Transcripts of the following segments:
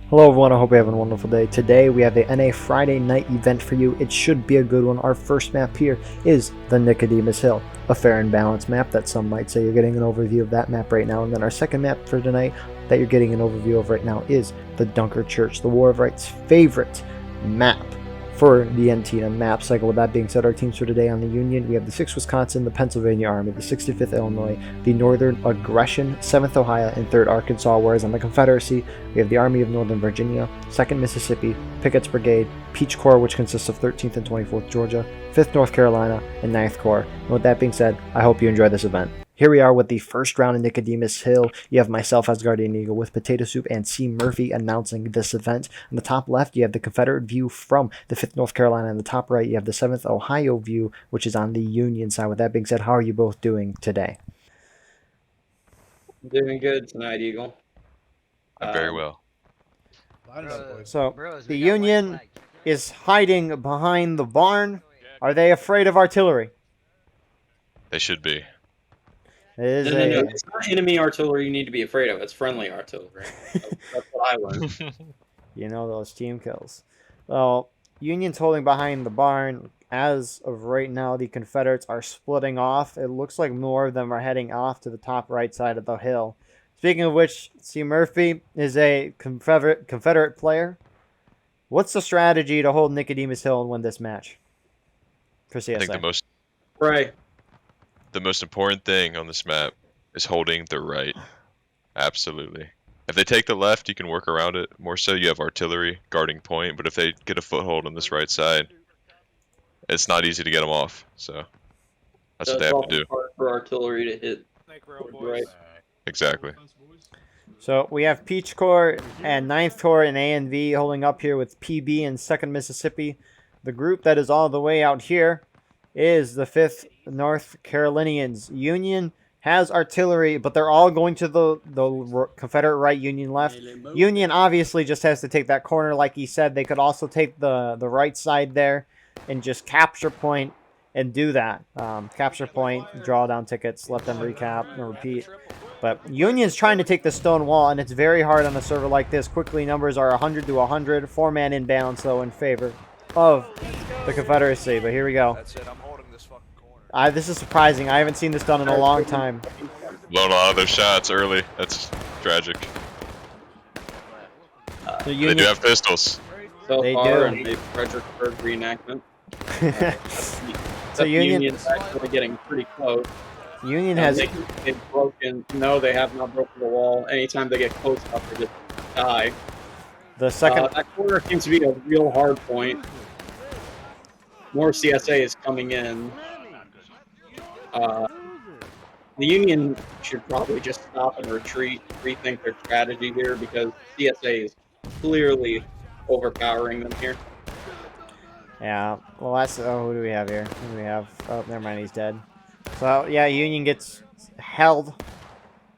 Hello everyone, I hope you're having a wonderful day. Today we have a NA Friday night event for you. It should be a good one. Our first map here is the Nicodemus Hill, a fair and balanced map that some might say. You're getting an overview of that map right now. And then our second map for tonight that you're getting an overview of right now is the Dunker Church, the War of Right's favorite map for the Antietam map cycle. With that being said, our teams for today on the Union, we have the 6th Wisconsin, the Pennsylvania Army, the 65th Illinois, the Northern Aggression, 7th Ohio, and 3rd Arkansas, whereas on the Confederacy, we have the Army of Northern Virginia, 2nd Mississippi, Pickett's Brigade, Peach Corps, which consists of 13th and 24th Georgia, 5th North Carolina, and 9th Corps. And with that being said, I hope you enjoy this event. Here we are with the first round in Nicodemus Hill. You have myself as Guardian Eagle with Potato Soup and C. Murphy announcing this event. On the top left, you have the Confederate view from the 5th North Carolina. On the top right, you have the 7th Ohio view, which is on the Union side. With that being said, how are you both doing today? Doing good tonight, Eagle. Very well. So, the Union is hiding behind the barn. Are they afraid of artillery? They should be. It is No. It's not enemy artillery you need to be afraid of. It's friendly artillery. That's what I learned. You know those team kills. Well, Union's holding behind the barn. As of right now, the Confederates are splitting off. It looks like more of them are heading off to the top right side of the hill. Speaking of which, C. Murphy is a Confederate player. What's the strategy to hold Nicodemus Hill and win this match for CSA? I think the most important thing on this map is holding the right. Absolutely. If they take the left, you can work around it. More so, you have artillery guarding point. But if they get a foothold on this right side, it's not easy to get them off. So that's what they have to do. Hard for artillery to hit. Right. Exactly. So we have Peach Corps and 9th Corps and A and V holding up here with PB and 2nd Mississippi. The group that is all the way out here is the 5th North Carolinians. Union has artillery, but they're all going to the Confederate right, Union left. Union obviously just has to take that corner, like he said. They could also take the right side there and just capture point and do that. Capture point, draw down tickets, let them recap and repeat. But Union's trying to take the stone wall, and it's very hard on a server like this. Quickly, numbers are 100 to 100. 4-man inbounds, though, in favor of the Confederacy. But here we go. This is surprising. I haven't seen this done in a long time. Blown a lot of their shots early. That's tragic. The They do have pistols. So They far, do. and the Fredericksburg reenactment. So Union's actually getting pretty close. Union has... They've broken. No, they have not broken the wall. Anytime they get close enough, they just die. The second... That corner seems to be a real hard point. More CSA is coming in. The Union should probably just stop and retreat, rethink their strategy here, because CSA is clearly overpowering them here. Yeah, well, that's... Oh, who do we have here? Who do we have? Oh, never mind, he's dead. So, yeah, Union gets held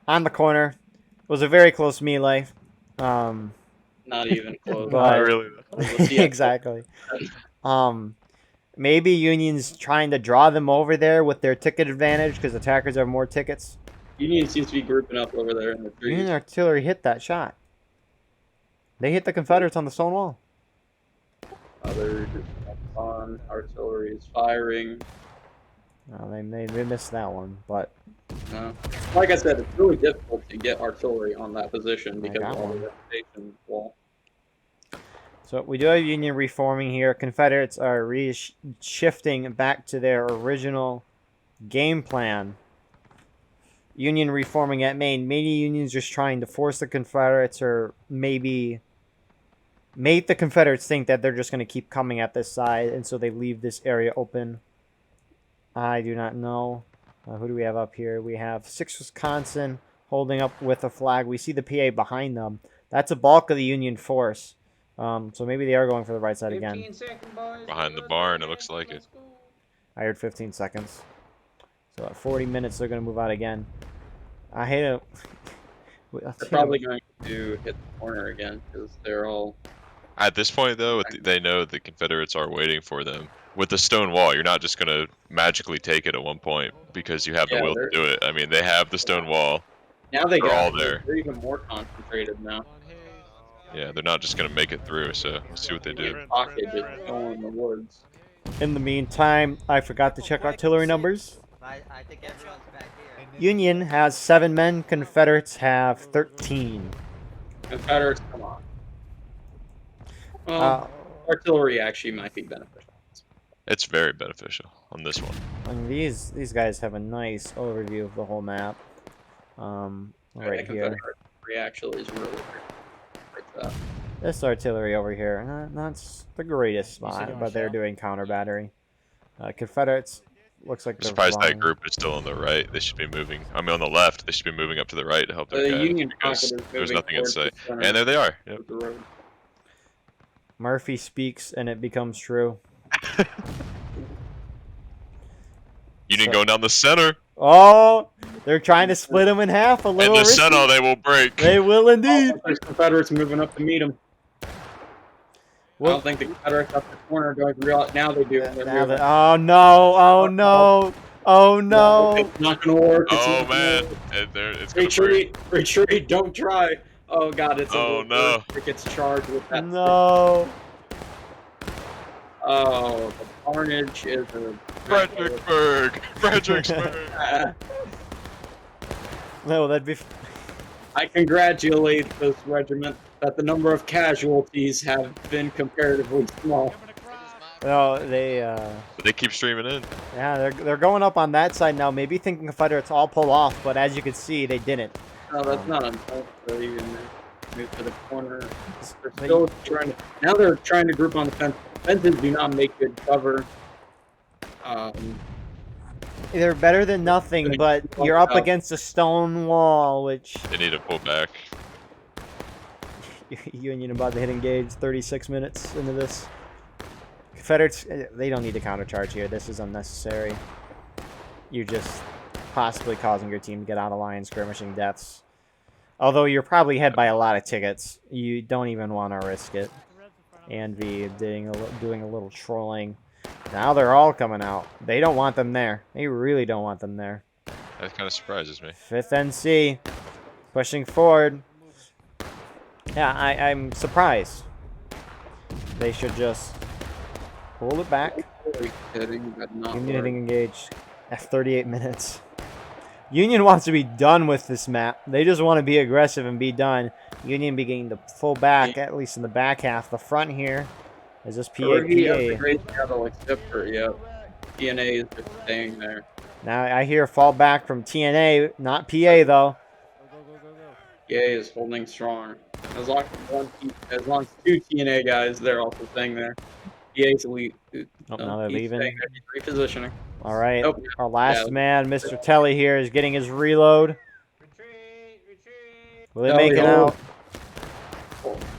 on the corner. It was a very close melee. Not even close. But- Not really. Exactly. Maybe Union's trying to draw them over there with their ticket advantage because attackers have more tickets. Union seems to be grouping up over there in the trees. Union artillery hit that shot. They hit the Confederates on the stone wall. Others on artillery is firing. Oh, they missed that one, but Like I said, it's really difficult to get artillery on that position because got of all one. the reputation wall. so we do have Union reforming here. Confederates are shifting back to their original game plan. Union reforming at main. Maybe Union's just trying to force the Confederates, or maybe make the Confederates think that they're just going to keep coming at this side, and so they leave this area open. I do not know. Who do we have up here? We have 6th Wisconsin holding up with a flag. We see the PA behind them. That's a bulk of the Union force. So maybe they are going for the right side again. Behind the barn, it looks like it. I heard 15 seconds. So at 40 minutes, they're going to move out again. I hate it. They're probably going to hit the corner again because they're all... At this point, though, they know the Confederates are waiting for them. With the stone wall, you're not just going to magically take it at one point because you have the will to do it. I mean, they have the stone wall. Now they're all there. They're even more concentrated now. Yeah, they're not just gonna make it through. So let's see what they do. Pocket just going in the woods. In the meantime, I forgot to check artillery numbers. I think everyone's back here. Union has 7 men. Confederates have 13. Confederates, come on. Well, Uh, artillery actually might be beneficial. It's very beneficial on this one. I mean, these guys have a nice overview of the whole map. Right here. Artillery actually is really great. This artillery over here, not the greatest spot, but they're doing counter battery. Confederates looks like I'm they're surprised that flying. group is still on the right. They should be moving. I mean, on the left, they should be moving up to the right to help their The guys Union because pocket is there's moving nothing in towards the sight. center And there they are. Yep. of the road. Murphy speaks and it becomes true. Union So- going down the center. Oh, they're trying to split them in half a In little the risky. center, they will break. They will indeed. There's Confederates moving up to meet them. I Well, don't think the Confederates up the corner are going to realize. Now they do. They're now moving. oh no! Oh no! Oh no! It's not going to work. It's Oh not gonna man, work. it's gonna break. Retreat! Don't try. Oh god, it's a Oh, little no. bird. It gets charged with that. No! Oh, the carnage is a Fredericksburg. Fredericksburg. No, that'd be. I congratulate this regiment that the number of casualties have been comparatively small. No, they. But they keep streaming in. Yeah, they're going up on that side now. Maybe thinking Confederates all pull off, but as you can see, they didn't. No, that's not unfair. They even move to the corner. They're still trying to. Now they're trying to group on the fence. Fences do not make good cover. They're better than nothing, but you're up against a stone wall, which They need to pull back. Union about to hit engage. 36 minutes into this. Confederates, they don't need to countercharge here. This is unnecessary. You're just possibly causing your team to get out of line, skirmishing deaths. Although you're probably ahead by a lot of tickets, you don't even want to risk it. Envy doing a little trolling. Now they're all coming out. They don't want them there. They really don't want them there. That kind of surprises me. 5th NC pushing forward. Yeah, I'm surprised. They should just hold it back. Union hitting engage at 38 minutes. Union wants to be done with this map. They just want to be aggressive and be done. Union beginning to pull back, at least in the back half. The front here is just PA. Great battle except for TNA is just staying there. Now I hear fall back from TNA, not PA though. PA is holding strong. As long as 2 TNA guys, they're also staying there. PA's elite. Oh, now they're leaving. He's repositioning. All right, Nope. our last Yeah. man, Mr. Telly here, is getting his reload. Will they Telly, make it hold. out?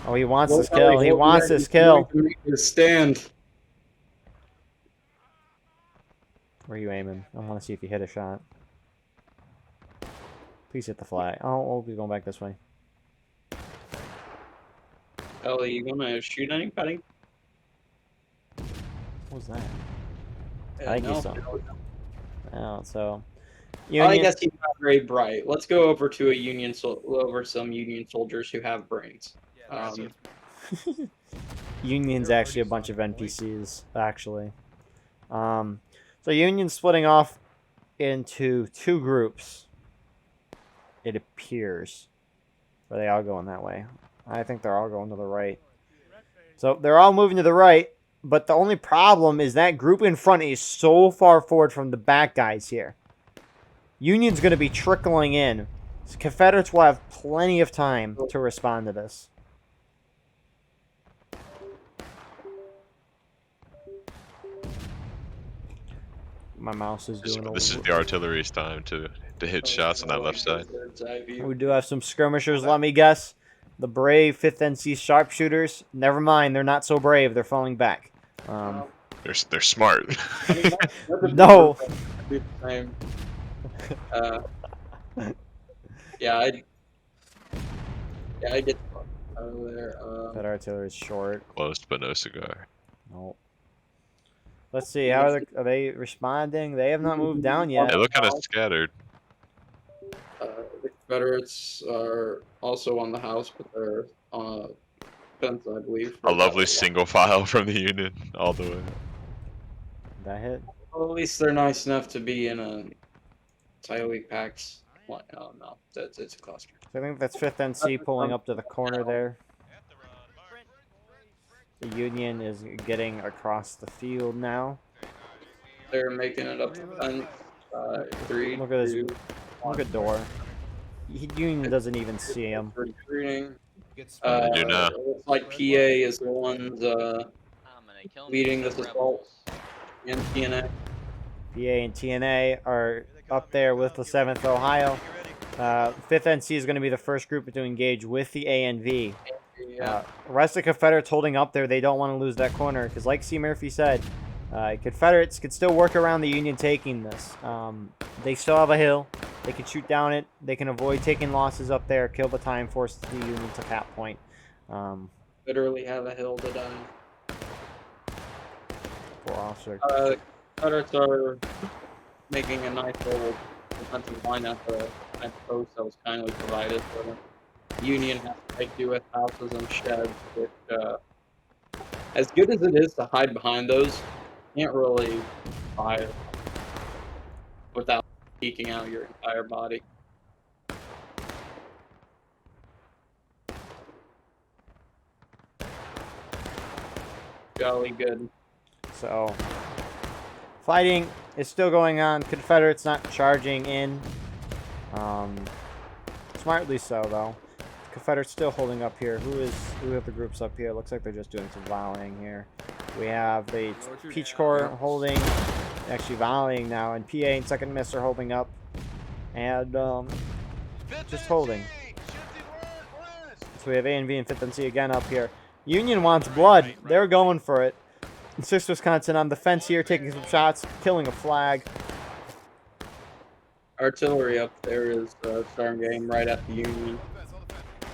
Oh, he wants this Telly, kill. He hold wants there. this He's kill. going to make his stand. Where are you aiming? I want to see if you hit a shot. Please hit the flag. Oh, we'll be going back this way. Telly, you gonna shoot anybody? What was that? Yeah, I think no. he's some. Oh, so. Well, I Union, guess he's not very bright. Let's go over to some Union soldiers who have brains. Union's actually a bunch of NPCs, actually. So Union's splitting off into 2 groups. It appears. Are they all going that way? I think they're all going to the right. So they're all moving to the right, but the only problem is that group in front is so far forward from the back guys here. Union's going to be trickling in. So Confederates will have plenty of time to respond to this. My mouse is doing a This is the artillery's time to hit shots on that left side. We do have some skirmishers, let me guess. The brave 5th NC sharpshooters. Never mind, they're not so brave. They're falling back. They're smart. No. Same. Yeah, I get over there. That artillery is short. Close, but no cigar. Nope. Let's see. How are they responding? They have not moved down yet. They look kind of scattered. The Confederates are also on the house, but they're fence, I believe. A lovely single file from the Union all the way. That hit. Well, at least they're nice enough to be in a tightly packed. What? Oh no, it's a cluster. So I think that's 5th NC pulling up to the corner there. The Union is getting across the field now. They're making it up the fence. 3, Look at this. 2, Look at Door. Union doesn't even see him. retreating. They do now. It looks like PA is the ones I'm gonna kill them leading with this the assault. rebels. And TNA. PA and TNA are up there with the 7th Ohio. 5th NC is going to be the first group to engage with the ANV. Yeah. The rest of the Confederates holding up there, they don't want to lose that corner because, like C. Murphy said, Confederates could still work around the Union taking this. They still have a hill. They can shoot down it. They can avoid taking losses up there, kill the time, force the Union to cap point. Literally have a hill to die. Poor officer. Confederates are making a nice little defensive line at the post that was kindly provided for them. Union has to make do with houses and sheds, which, as good as it is to hide behind those, can't really fire without peeking out your entire body. Jolly good. So, fighting is still going on. Confederates not charging in. Smartly so, though. Confederates still holding up here. Who have the groups up here? Looks like they're just doing some volleying here. We have the Peach Corps holding, actually volleying now, and PA and 2nd Miss are holding up, and just holding. So we have ANV and 5th NC again up here. Union wants blood. They're going for it. 6th Wisconsin on the fence here, taking some shots, killing a flag. Artillery up there is starting game right at the Union.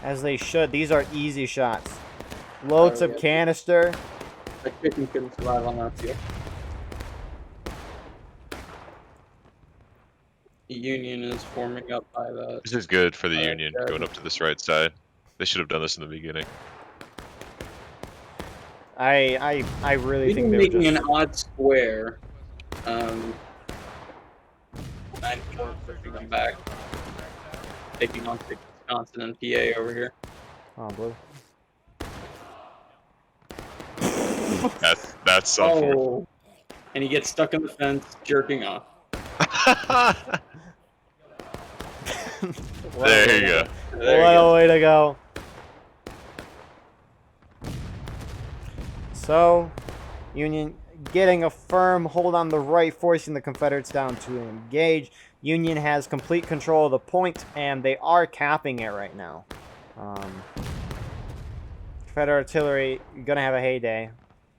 As they should. These are easy shots. Loads of canister. The chicken couldn't survive on that field. The Union is forming up by the. This is good for the Union going up to this right side. They should have done this in the beginning. I really think they were making just... an odd square. 9-4 pushing them back, taking on Wisconsin and PA over here. Oh, blue. That's unfortunate. Oh, and he gets stuck in the fence, jerking off. There you go. There you What a way to go. So, Union getting a firm hold on the right, forcing the Confederates down to engage. Union has complete control of the point, and they are capping it right now. Confederate artillery gonna have a heyday.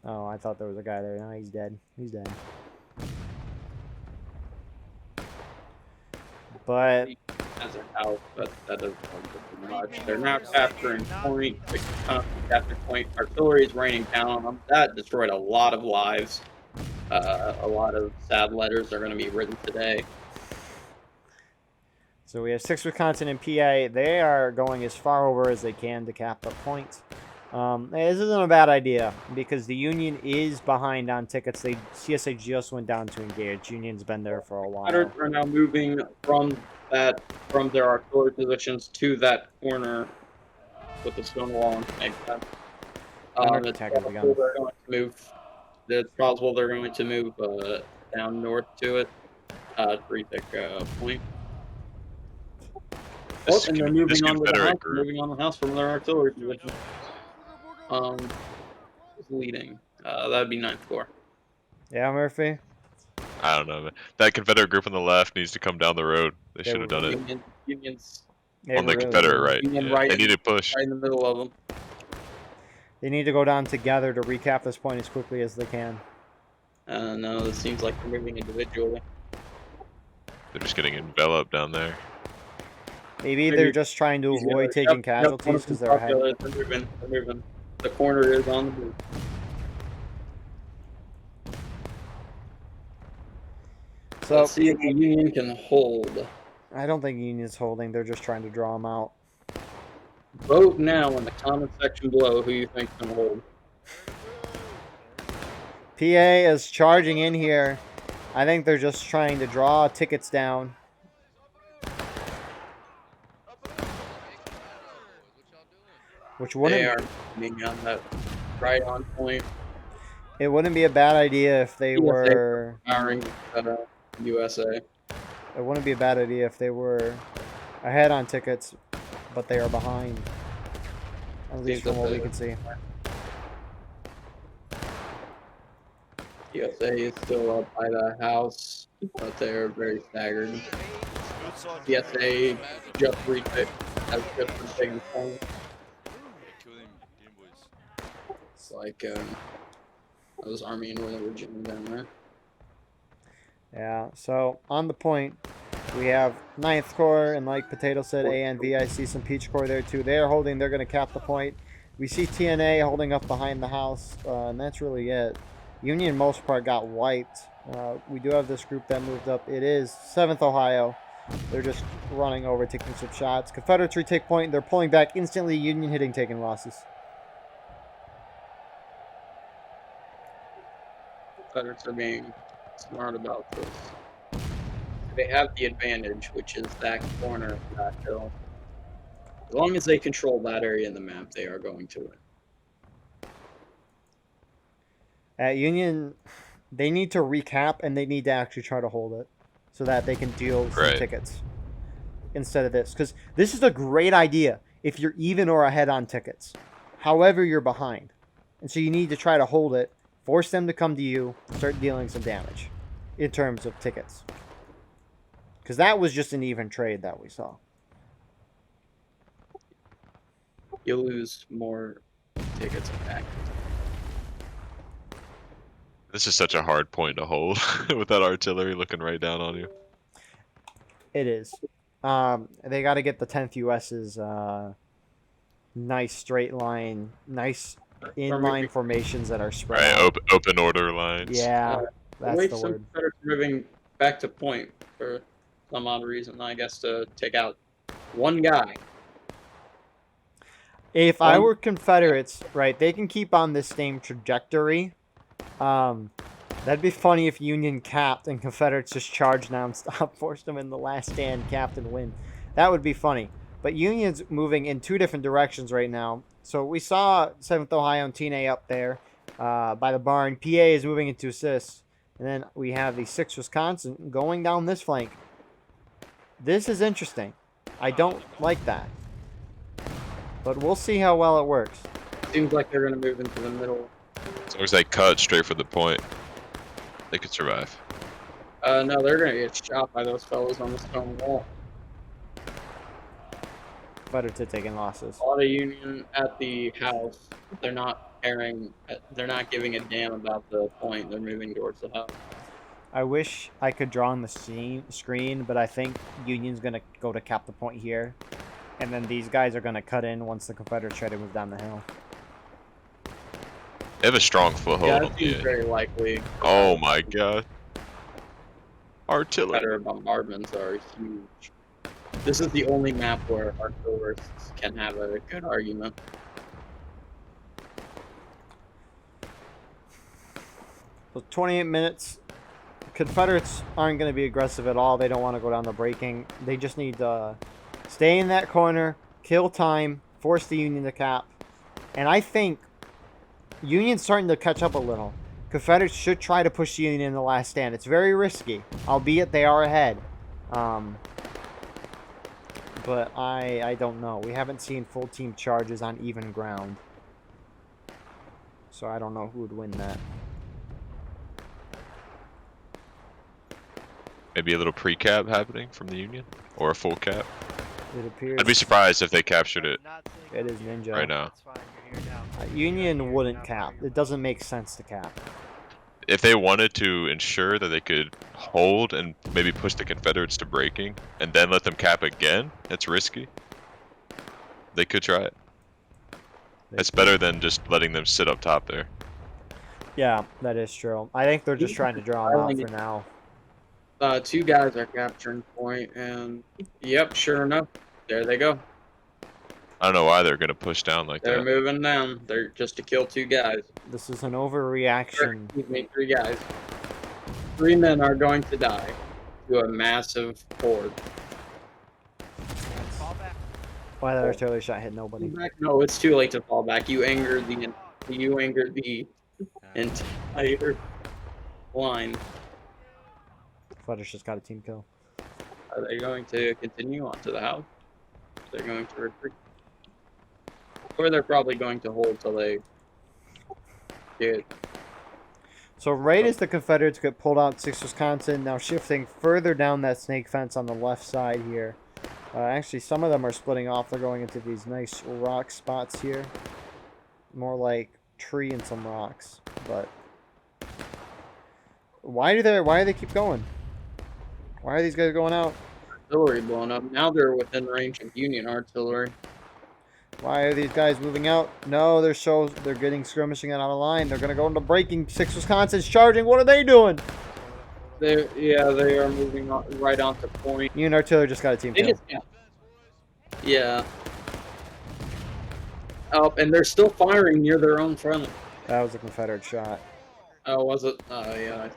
Oh, I thought there was a guy there. No, he's dead. He's dead. But as a house, that doesn't too much. They're now capturing point, capture point. Artillery is raining down on them. That destroyed a lot of lives. A lot of sad letters are going to be written today. so we have 6 Wisconsin and PA. They are going as far over as they can to cap the point. This isn't a bad idea because the Union is behind on tickets. CSA just went down to engage. Union's been there for a while. Confederates are now moving from their artillery positions to that corner with the stone wall and snake fence. It's possible they're going to move. It's possible they're going to move down north to it to retake point. Oh, and they're moving on the house from their artillery position. Leading. That'd be 9th Corps. Yeah, Murphy? I don't know, man. That Confederate group on the left needs to come down the road. They should have done it. Union's On the Confederate right. Union Yeah. right They need to push. right in the middle of them. They need to go down together to recap this point as quickly as they can. No, it seems like they're moving individually. They're just getting enveloped down there. Maybe they're just trying to avoid taking casualties because they're ahead. They're moving. The corner is on the move. So Let's see if the Union can hold. I don't think Union's holding. They're just trying to draw them out. Vote now in the comment section below who you think's gonna hold. PA is charging in here. I think they're just trying to draw tickets down. Which They wouldn't are being on that right on point. it wouldn't be a bad idea if they USA were Powering USA. it wouldn't be a bad idea if they were ahead on tickets, but they are behind. At least from what we can see. USA is still up by the house, but they're very staggered. USA just retake has just been taking point. It's like those Army and Northern Virginia down there. Yeah, so on the point, we have 9th Corps, and like Potato said, ANV, I see some Peach Corps there too. They are holding, they're going to cap the point. We see TNA holding up behind the house, and that's really it. Union, most part, got wiped. We do have this group that moved up. It is 7th Ohio. They're just running over, taking some shots. Confederates retake point. They're pulling back instantly. Union hitting, taking losses. Confederates are being smart about this. They have the advantage, which is that corner of that hill. As long as they control that area in the map, they are going to win. At Union, they need to recap, and they need to actually try to hold it so that they can deal some tickets instead of this. Because this is a great idea if you're even or ahead on tickets. However, you're behind. And so you need to try to hold it, force them to come to you, start dealing some damage in terms of tickets. Because that was just an even trade that we saw. You'll lose more tickets back. This is such a hard point to hold with that artillery looking right down on you. It is. They got to get the 10th US's nice straight line, nice inline formations that are spread out. Right, open order lines. Yeah, that's the Some word. Confederates moving back to point for some odd reason, I guess, to take out one guy. If I were Confederates, right, they can keep on this same trajectory. That'd be funny if Union capped and Confederates just charged nonstop, forced them in the last stand, capped and win. That would be funny. But Union's moving in two different directions right now. So we saw 7th Ohio and TNA up there by the barn. PA is moving into assists. And then we have the 6th Wisconsin going down this flank. This is interesting. I don't like that. But we'll see how well it works. Seems like they're going to move into the middle. As long as they cut straight for the point, they could survive. No, they're going to get shot by those fellows on the stone wall. Better to taking losses. A lot of Union at the house. They're not caring. They're not giving a damn about the point. They're moving towards the house. I wish I could draw on the screen, but I think Union's going to go to cap the point here. And then these guys are going to cut in once the Confederates try to move down the hill. They have a strong foothold. Yeah, that seems very likely. Oh my god. Artillery. Confederate bombardments are huge. This is the only map where artillerists can have a good argument. So 28 minutes. Confederates aren't going to be aggressive at all. They don't want to go down the breaking. They just need to stay in that corner, kill time, force the Union to cap. And I think Union's starting to catch up a little. Confederates should try to push the Union in the last stand. It's very risky, albeit they are ahead. But I don't know. We haven't seen full team charges on even ground. So I don't know who would win that. Maybe a little pre-cap happening from the Union? Or a full cap? It appears I'd be surprised if they captured it it is Ninja. right now. Union wouldn't cap. It doesn't make sense to cap. If they wanted to ensure that they could hold and maybe push the Confederates to breaking and then let them cap again, it's risky. They could try it. It's better than just letting them sit up top there. Yeah, that is true. I think they're just trying to draw them out for now. Two guys are capturing point, and yep, sure enough, there they go. I don't know why they're gonna push down like They're that. moving down. They're just to kill 2 guys. This is an Or, overreaction. excuse me, 3 guys. 3 men are going to die to a massive horde. Why that artillery shot hit nobody? No, it's too late to fall back. You angered the entire line. Confederates just got a team kill. Are they going to continue onto the house? They're going to retreat. Or they're probably going to hold till they get. So right as the Confederates get pulled out, 6 Wisconsin now shifting further down that snake fence on the left side here. Actually, some of them are splitting off. They're going into these nice rock spots here. More like tree and some rocks. But why do they keep going? Why are these guys going out? Artillery blown up. Now they're within range of Union artillery. Why are these guys moving out? No, they're getting skirmishing out of line. They're gonna go into breaking. 6 Wisconsin's charging. What are they doing? They are moving right onto point. Union artillery just got a team kill. Yeah. Oh, and they're still firing near their own front. That was a Confederate shot. Oh, was it? Oh, yeah.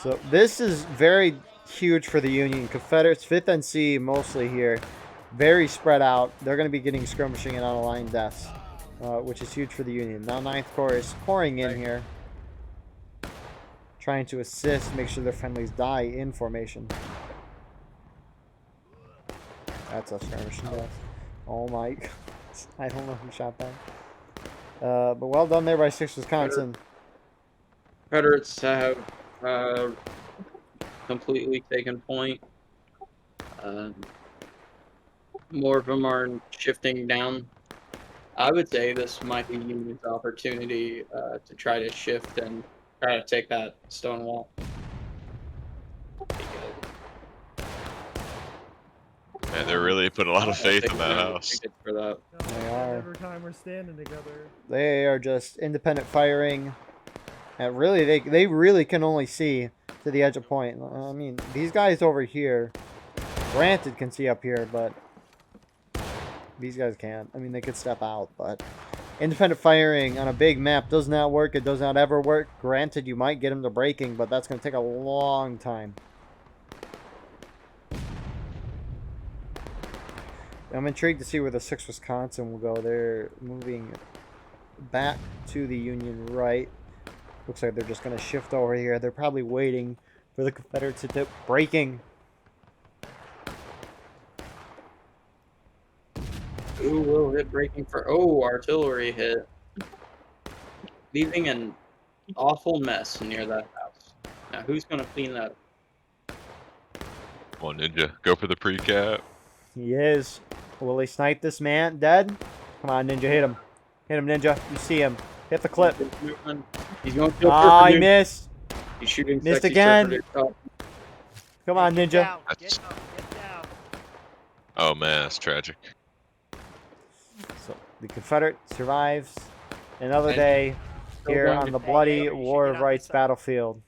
So this is very huge for the Union. Confederates, 5th NC mostly here. Very spread out. They're going to be getting skirmishing and on-line deaths, which is huge for the Union. Now 9th Corps is pouring in here, trying to assist, make sure their friendlies die in formation. That's a skirmishing death. Oh my God. I don't know who shot that. But well done there by 6 Wisconsin. Confederates have completely taken point. More of them are shifting down. I would say this might be Union's opportunity to try to shift and try to take that stone wall. Man, they're really putting a lot of faith in that house. For that. They are. Every time we're standing together. They are just independent firing. And really, they really can only see to the edge of point. I mean, these guys over here, granted, can see up here, but these guys can't. I mean, they could step out, but independent firing on a big map does not work. It does not ever work. Granted, you might get them to breaking, but that's going to take a long time. I'm intrigued to see where the 6 Wisconsin will go. They're moving back to the Union right. Looks like they're just going to shift over here. They're probably waiting for the Confederates to do breaking. Ooh, will hit breaking for. Oh, artillery hit. Leaving an awful mess near that house. Now, who's going to clean that up? Come on, Ninja. Go for the pre-cap. He is. Will he snipe this man? Dead? Come on, Ninja. Hit him. Hit him, Ninja. You see him. Hit the clip. He's going to kill Ah, he Surfer Dude. missed. He's shooting Missed sexy again. Surfer Dude. Oh, Come on, Ninja. Get That's- down, get down. Oh man, that's tragic. So the Confederate survives another And day here going on to- the bloody you should War get of on Rights this side. battlefield.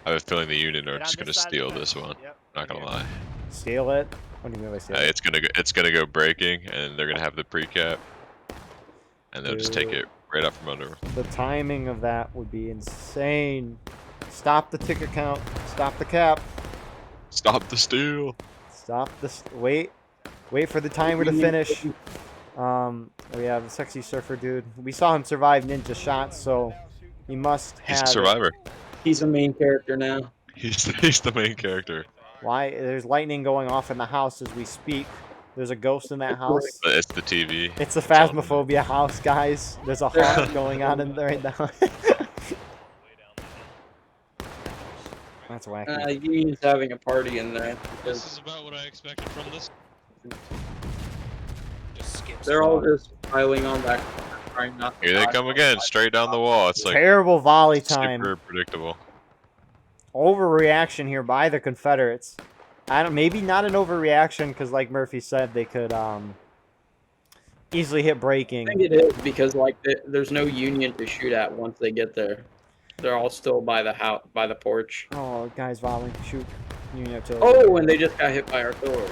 I have a feeling the Union are Get on just gonna this side of steal the this fence. one. Yep. Not gonna Here. lie. Steal it? What do you mean by steal it? It's gonna go breaking, and they're gonna have the pre-cap, and they'll just take Dude. it right out from under. The timing of that would be insane. Stop the ticker count. Stop the cap. Stop the steal. Stop this. Wait for the timer to finish. We have a sexy surfer dude. We saw him survive ninja shots, so he must He's have a survivor. he's a main character now. He's the main character. Why? There's lightning going off in the house as we speak. There's a ghost in that house. But it's the TV. It's the That's all. Phasmophobia house, guys. There's a haunt going on in there right now. That's wacky. Union's having a party in there. This Because is about what I expected from this. Just skip. they're all just piling on back, trying not to Here they die. come again, straight down the wall. It's like Terrible volley time. super predictable. Overreaction here by the Confederates. Maybe not an overreaction because, like Murphy said, they could easily hit breaking. I think it is because like there's no Union to shoot at once they get there. They're all still by the house, by the porch. Oh, guys volleying. Shoot. Union artillery. Oh, and they just got hit by artillery.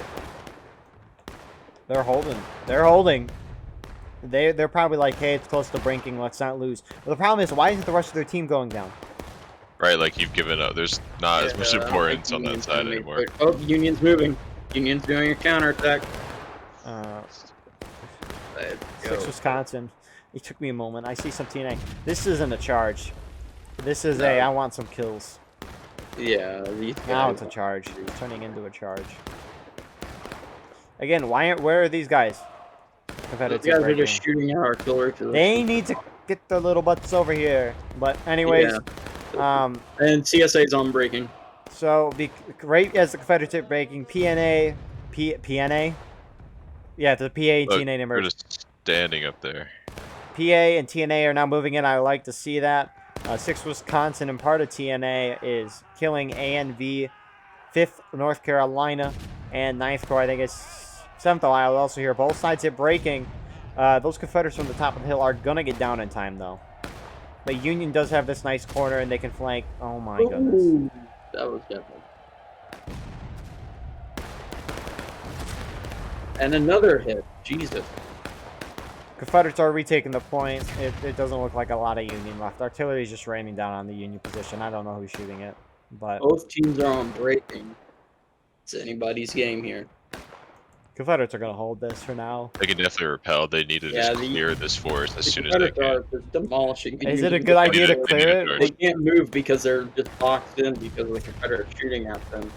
They're holding. They're holding. They're probably like, hey, it's close to breaking. Let's not lose. But the problem is, why isn't the rest of their team going down? Right, like you've given up. There's not as much I don't importance think on that Union's side gonna make anymore. it. Oh, Union's moving. Union's doing a counterattack. Let's go. 6 Wisconsin. It took me a moment. I see some TNA. This isn't a charge. This is No. I want some kills. Yeah, these Now guys. it's a charge. It's turning into a charge. Again, where are these guys? Confederate These guys are breaking. just shooting at artillery to the They need to get their little butts over here. But anyways, and CSA's on breaking. so right as the Confederates are breaking, PNA? Yeah, the PA and Look, TNA we're numbers. just standing up there. PA and TNA are now moving in. I like to see that. 6 Wisconsin and part of TNA is killing ANV, 5th North Carolina, and 9th Corps. I think it's 7th Ohio. Also here, both sides hit breaking. Those Confederates from the top of the hill are gonna get down in time though. But Union does have this nice corner and they can flank. Oh my goodness. Ooh, that was definitely. And another hit. Jesus. Confederates are retaking the point. It doesn't look like a lot of Union left. Artillery is just raining down on the Union position. I don't know who's shooting it, but Both teams are on breaking. It's anybody's game here. Confederates are gonna hold this for now. They can definitely repel. They need to Yeah, just clear this forest as The soon as they Confederates can. are just demolishing. the Is it a Union. good idea to They need clear to it? charge. They can't move because they're just boxed in because of the Confederates shooting at them.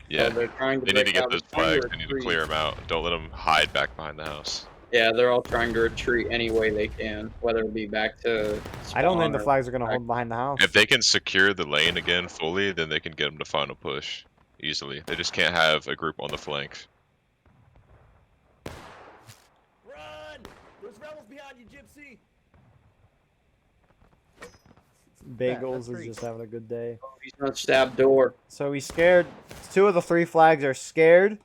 Yeah, So they're trying to they need to break get out, those they're trying flags. They need to retreat. clear them out. Don't let them hide back behind the house. Yeah, they're all trying to retreat any way they can, whether it be back to. I don't think the spawn or- flags are gonna hold behind the house. If they can secure the lane again fully, then they can get them to final push easily. They just can't have a group on the flank. Run! There's rebels behind you, Gypsy! Bagels that's is just having a good day. He's gonna stab door. So he's scared. 2 of the 3 flags are scared.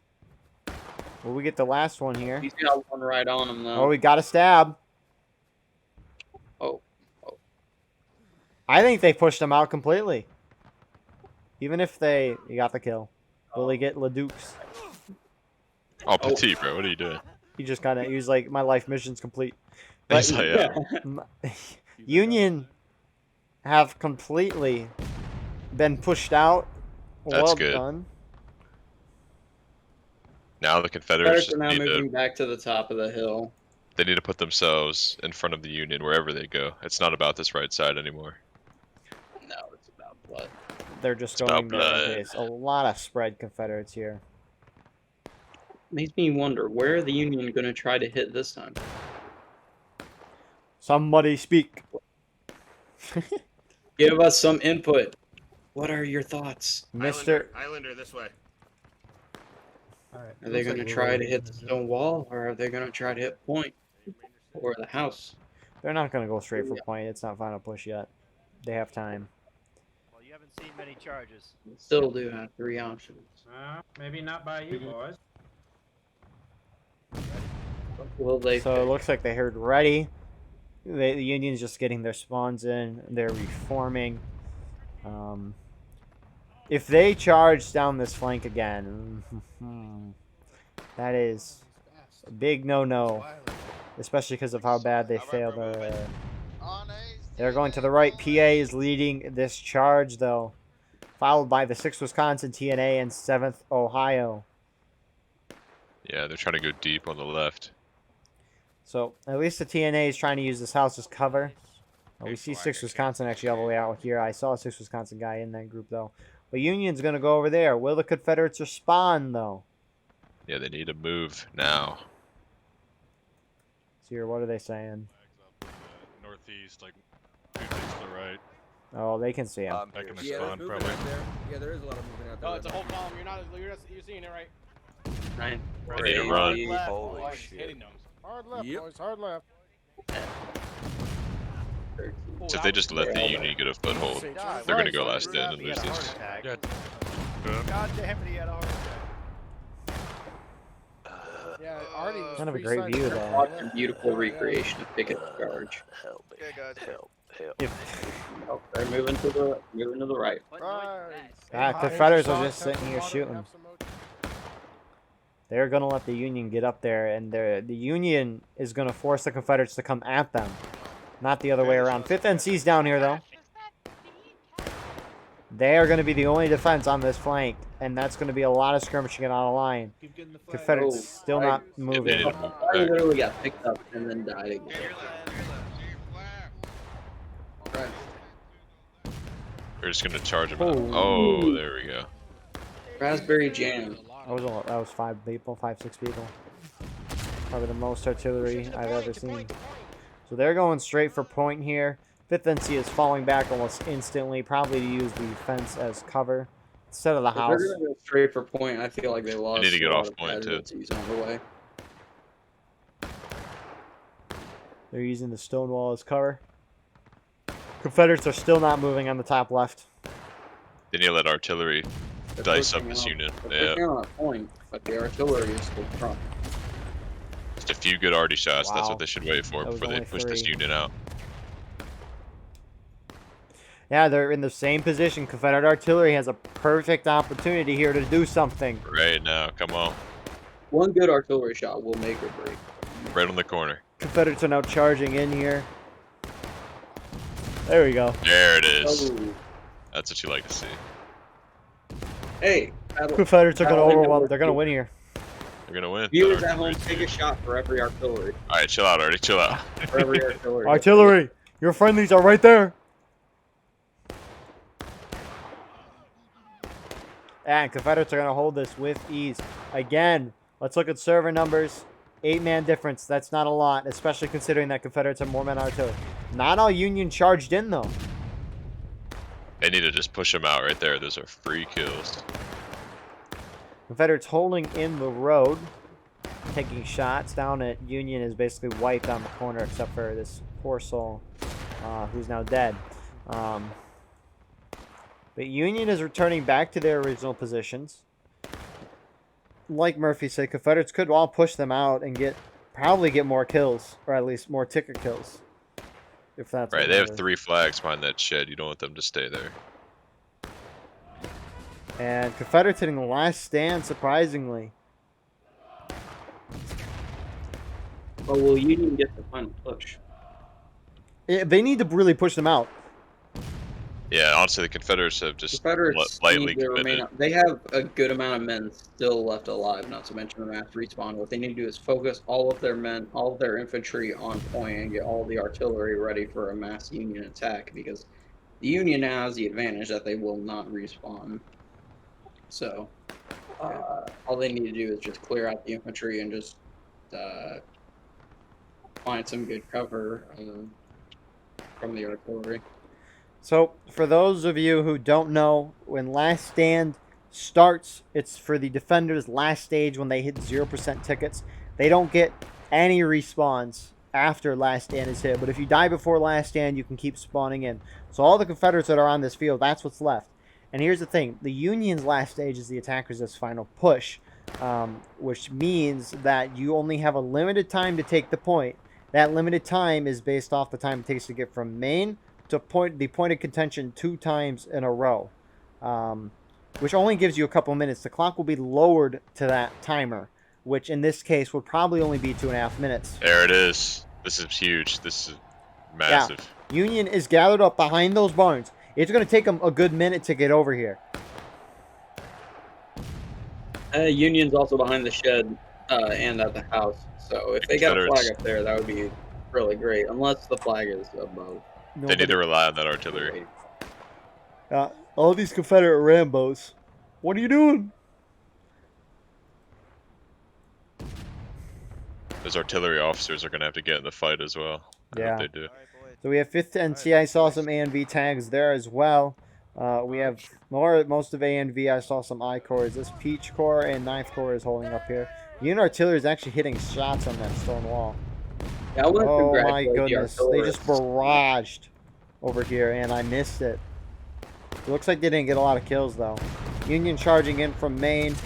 Will we get the last one here? He's got one right on him Oh, though. we got a stab. Oh. I think they pushed him out completely. Even if he got the kill. Will he get LeDuc's? Oh, Petit, bro, what are you doing? He just kind of, he was like, my life mission's complete. He's But like, yeah. Union have completely been pushed out. That's Well good. done. Now the Confederates Confederates are now just need moving to, back to the top of the hill. they need to put themselves in front of the Union wherever they go. It's not about this right side anymore. No, it's about blood. They're just It's about going there. blood. There's a lot of spread Confederates here. Makes me wonder where are the Union gonna try to hit this time? Somebody speak. Give us some input. What are your thoughts? Mr. Islander this way. Alright. Are they gonna try to hit the stone wall, or are they gonna try to hit point or the house? They're not going to go straight for point. It's not final push yet. They have time. Well, you haven't seen many charges. Still do have 3 options. Maybe not by you boys. Will they? So it pick? looks like they heard ready. The Union's just getting their spawns in. They're reforming. If they charge down this flank again, that is a big no-no. Especially because of how bad they failed. They're going to the right. PA is leading this charge, though. Followed by the 6th Wisconsin TNA and 7th Ohio. Yeah, they're trying to go deep on the left. So, at least the TNA is trying to use this house as cover. We see 6th Wisconsin actually all the way out here. I saw a 6th Wisconsin guy in that group, though. But Union's going to go over there. Will the Confederates respond, though? Yeah, they need to move now. So here, what are they saying? Northeast, like 2 ticks to the right. Oh, they can see him. Back in the Yeah, there's spawn, movement probably. out there. Yeah, there is a lot of movement out there. Oh, it's a whole column. You're seeing it right. Right. They need to run. Left. Holy Oh, he's shit. hitting them. Hard left, Yep. boys. Hard left. So if they just let the Union get a foothold, they're gonna go last in and lose this. Yeah. God damn it, he had a heart attack. Yeah, Artie was Kind of a free great side view, there. though. Watch a beautiful recreation of Pickett charge. Okay, guys. Oh, they're moving to the right. What noise Right. is that? Ah, Confederates are just sitting here shooting. They're going to let the Union get up there, and the Union is going to force the Confederates to come at them. Not the other way around. 5th NC's down here, though. They are going to be the only defense on this flank, and that's going to be a lot of skirmishing out of line. Confederates still not moving. I literally got picked up and then died again. Right. We're just gonna charge them out. Oh, there we go. Raspberry jam. That was 5 people, 5-6 people. Probably the most artillery I've ever seen. So they're going straight for point here. 5th NC is falling back almost instantly, probably to use the fence as cover instead of the house. If they're gonna go straight for point, I feel like they lost. They need to get off point too. On the way. They're using the stone wall as cover. Confederates are still not moving on the top left. They need to let artillery dice up this unit. They're on a point, but the artillery is still front. Just a few good arty shots. Wow. That's what they should wait for That was before they only push this 3. unit out. Yeah, they're in the same position. Confederate artillery has a perfect opportunity here to do something. Right now, come on. One good artillery shot will make or break. Right on the corner. Confederates are now charging in here. There we go. There it is. Oh. That's what you like to see. Hey, battle. Confederates are going to Battle overwhelm. They're going to win here. They're gonna win. Viewers at home, take a shot for every artillery. All right, chill out, already. Chill out. For every artillery. Artillery, your friendlies are right there. And Confederates are going to hold this with ease. Again, let's look at server numbers. 8-man difference. That's not a lot, especially considering that Confederates have more men artillery. Not all Union charged in, though. They need to just push them out right there. Those are free kills. Confederates holding in the road, taking shots. Down at Union is basically wiped on the corner, except for this poor soul who's now dead. But Union is returning back to their original positions. Like Murphy said, Confederates could all push them out and probably get more kills, or at least more ticker kills. If that's Right, they have 3 flags behind that shed. You don't want them to stay there. And Confederates hitting the last stand, surprisingly. But will Union get the final push? They need to really push them out. Yeah, honestly, the Confederates have just Confederates lightly need to committed. remain. They have a good amount of men still left alive, not to mention the mass respawn. What they need to do is focus all of their men, all of their infantry on point and get all the artillery ready for a mass Union attack, because the Union now has the advantage that they will not respawn. So, all they need to do is just clear out the infantry and just find some good cover from the artillery. So, for those of you who don't know, when Last Stand starts, it's for the defenders' last stage when they hit 0% tickets. They don't get any respawns after Last Stand is hit. But if you die before Last Stand, you can keep spawning in. So all the Confederates that are on this field, that's what's left. And here's the thing. The Union's last stage is the attackers' final push, which means that you only have a limited time to take the point. That limited time is based off the time it takes to get from main to the point of contention 2 times in a row, which only gives you a couple minutes. The clock will be lowered to that timer, which in this case would probably only be 2.5 minutes. There it is. This is huge. This is massive. Yeah. Union is gathered up behind those barns. It's going to take them a good minute to get over here. Union's also behind the shed and at the house. So if they got a flag up there, that would be really great, unless the flag is above. They need to rely on that artillery. All these Confederate Rambos. What are you doing? Those artillery officers are going to have to get in the fight as well. I Yeah. hope they do. So we have 5th NC. I saw some A&V tags there as well. We have most of A&V. I saw some I Corps. This Peach Corps and 9th Corps is holding up here. Unit artillery is actually hitting shots on that stone wall. Yeah, I want to Oh my congratulate the goodness. They just artillerists. barraged over here and I missed it. It looks like they didn't get a lot of kills though. Union charging in from main.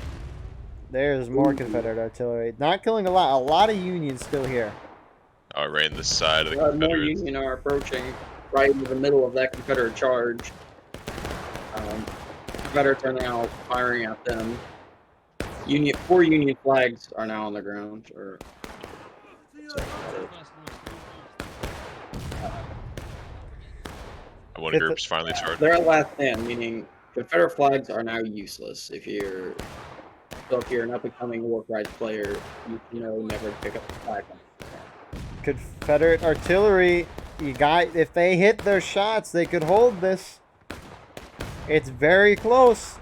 There's more Confederate artillery. Not killing a lot. A lot of Union still here. Oh, right in the side of the More Confederates. Union are approaching right into the middle of that Confederate charge. Confederates are now firing at them. 4 Union flags are now on the ground. Or One Get the- group's finally charged. they're at last stand, meaning Confederate flags are now useless. If you're an up and coming war rights player, you know never to pick up the flag. Confederate artillery, if they hit their shots, they could hold this. It's very close.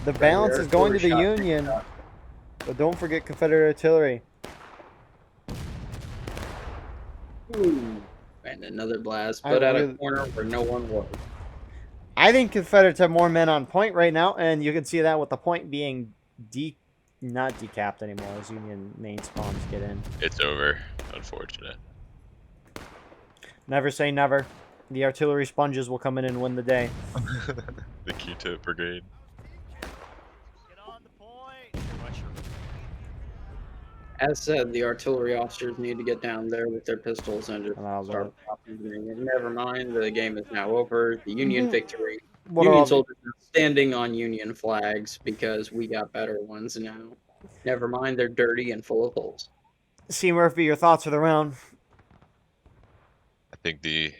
The balance is going to the Union. But don't forget Confederate artillery. Ooh, and another blast, but at a corner where no one was. I think Confederates have more men on point right now, and you can see that with the point being not decapped anymore as Union main spawns get in. It's over. Unfortunate. Never say never. The artillery sponges will come in and win the day. The Q-tip brigade. Get on the point. As said, the artillery officers need to get down there with their pistols and just start popping. Never mind, the game is now over. The Union victory. Union soldiers are standing on Union flags because we got better ones now. Never mind, they're dirty and full of holes. C. Murphy, your thoughts for the round? I think the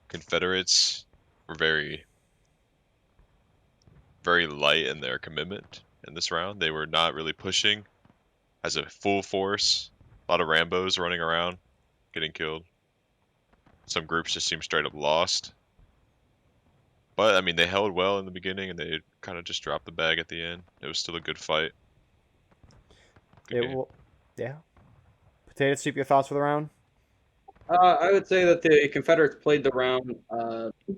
Confederates were very, very light in their commitment in this round. They were not really pushing as a full force. A lot of Rambos running around, getting killed. Some groups just seemed straight up lost. But, I mean, they held well in the beginning, and they kind of just dropped the bag at the end. It was still a good fight. Yeah. Potato Soup, your thoughts for the round? I would say that the Confederates played the round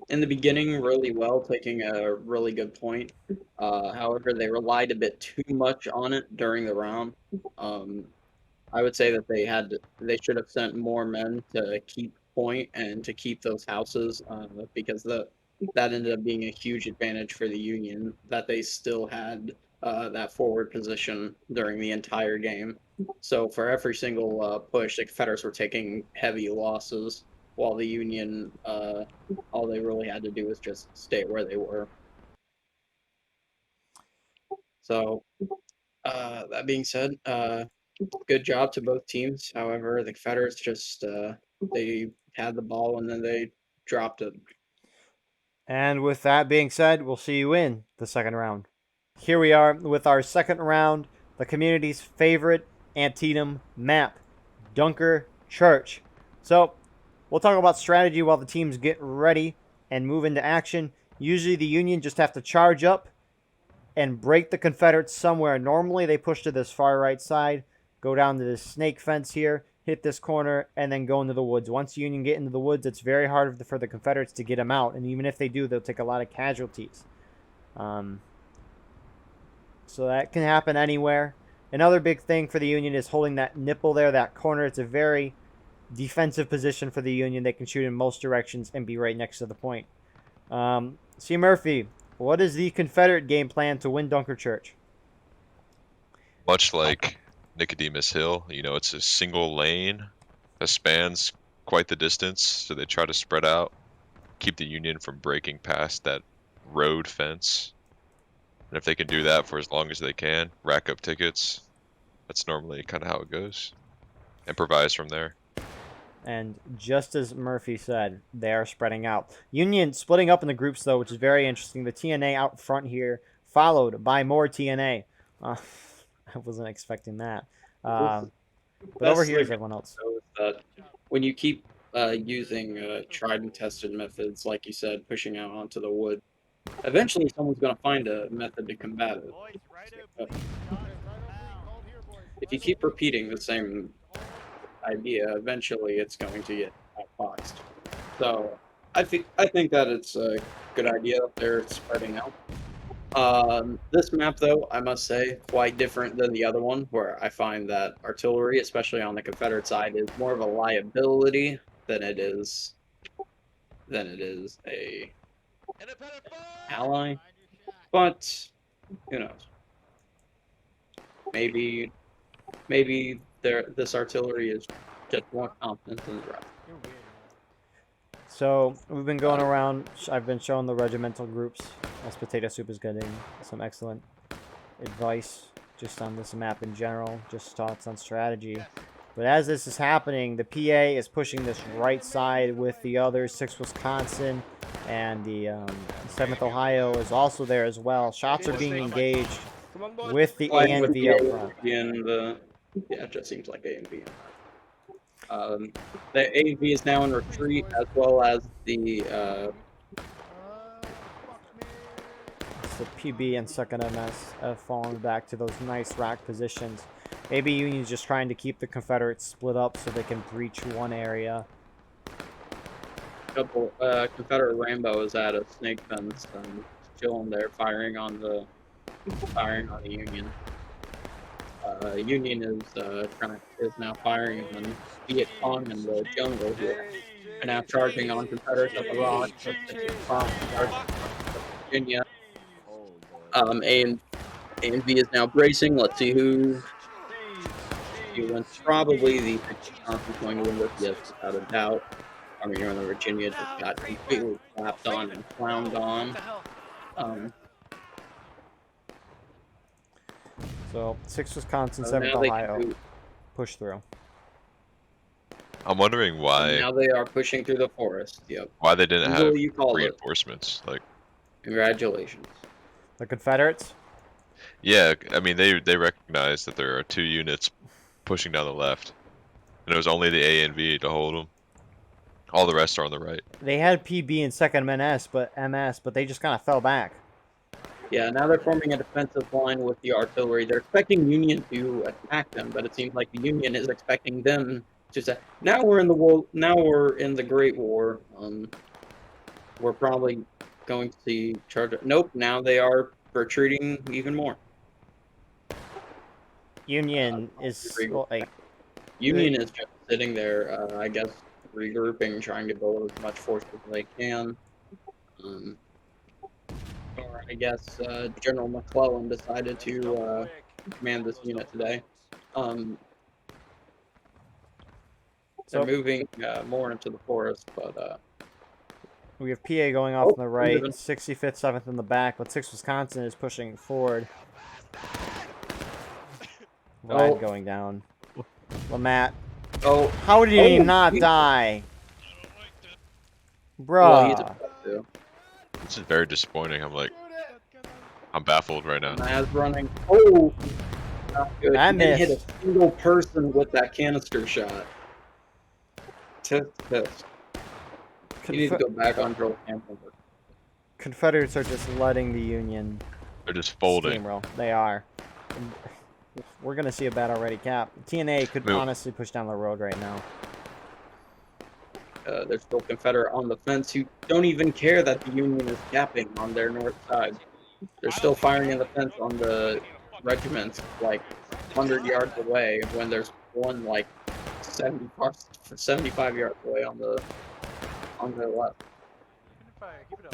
in the beginning really well, taking a really good point. However, they relied a bit too much on it during the round. I would say that they should have sent more men to keep point and to keep those houses because that ended up being a huge advantage for the Union that they still had that forward position during the entire game. So for every single push, the Confederates were taking heavy losses, while the Union, all they really had to do was just stay where they were. So that being said, good job to both teams. However, the Confederates just they had the ball and then they dropped it. And with that being said, we'll see you in the second round. Here we are with our second round, the community's favorite Antietam map, Dunker Church. So, we'll talk about strategy while the teams get ready and move into action. Usually the Union just have to charge up and break the Confederates somewhere. Normally they push to this far right side, go down to this snake fence here, hit this corner, and then go into the woods. Once the Union get into the woods, it's very hard for the Confederates to get them out. And even if they do, they'll take a lot of casualties. So that can happen anywhere. Another big thing for the Union is holding that nipple there, that corner. It's a very defensive position for the Union. They can shoot in most directions and be right next to the point. C. Murphy, what is the Confederate game plan to win Dunker Church? Much like Nicodemus Hill, it's a single lane that spans quite the distance, so they try to spread out, keep the Union from breaking past that road fence. And if they can do that for as long as they can, rack up tickets, that's normally kind of how it goes. Improvise from there. And just as Murphy said, they are spreading out. Union splitting up in the groups, though, which is very interesting. The TNA out front here, followed by more TNA. I wasn't expecting that. But over here is everyone else. That when you keep using tried and tested methods, like you said, pushing out onto the wood, eventually someone's going to find a method to combat it. If you keep repeating the same idea, eventually it's going to get outboxed. So I think that it's a good idea that they're spreading out. This map, though, I must say, quite different than the other one, where I find that artillery, especially on the Confederate side, is more of a liability than it is a ally. But who knows? Maybe this artillery is just more competent than the rest. So we've been going around. I've been showing the regimental groups as Potato Soup is getting some excellent advice just on this map in general, just thoughts on strategy. But as this is happening, the PA is pushing this right side with the others. 6th Wisconsin and the 7th Ohio is also there as well. Shots are being engaged with the A and V up front. Yeah, it just seems like A and V. The A and V is now in retreat, as well as the It's the PB and 2nd MS have fallen back to those nice rack positions. Maybe Union's just trying to keep the Confederates split up so they can breach one area. couple Confederate Rambo is at a snake fence, chilling there, firing on the Union. Union is now firing on Viet Cong in the jungle here, and now charging on Confederates at the rock. Virginia. A and V is now bracing. Let's see who wins. Probably the Wisconsin's going to win this, yes, without a doubt. Army Northern Virginia just got completely slapped on and clowned on. So 6th Wisconsin, So 7th now they Ohio can push through. I'm wondering why now they are pushing through the forest. Yep. why they didn't have You call it. reinforcements. Like, Congratulations. The Confederates? yeah, I mean they recognize that there are 2 units pushing down the left, and it was only the A and V to hold them. All the rest are on the right. They had PB and 2nd MS, but they just kind of fell back. Yeah, now they're forming a defensive line with the artillery. They're expecting Union to attack them, but it seems like the Union is expecting them to say, now we're in the war. Now we're in the Great War. We're probably going to see charge. Nope. Now they are retreating even more. Union is like Union is just sitting there. I guess regrouping, trying to build as much force as they can. Or I guess General McClellan decided to command this unit today. They're moving more into the forest, but we have PA going off on the right, 65th, 7th in the back, but 6th Wisconsin is pushing forward. Vlad going down. Lamat. Oh, how did he not die? Bruh. Well, This is very disappointing. I'm baffled right now. As running. Oh, not good. That He hit missed. a single person with that canister shot. Tisk. You need to go back on Joel Campbell. Confederates are just letting the Union They're just folding. steamroll. They are. We're gonna see a battle ready cap. TNA could honestly push down the road right now. There's still Confederate on the fence who don't even care that the Union is capping on their north side. They're still firing in the fence on the regiments like 100 yards away when there's one like 75 yards away on the left.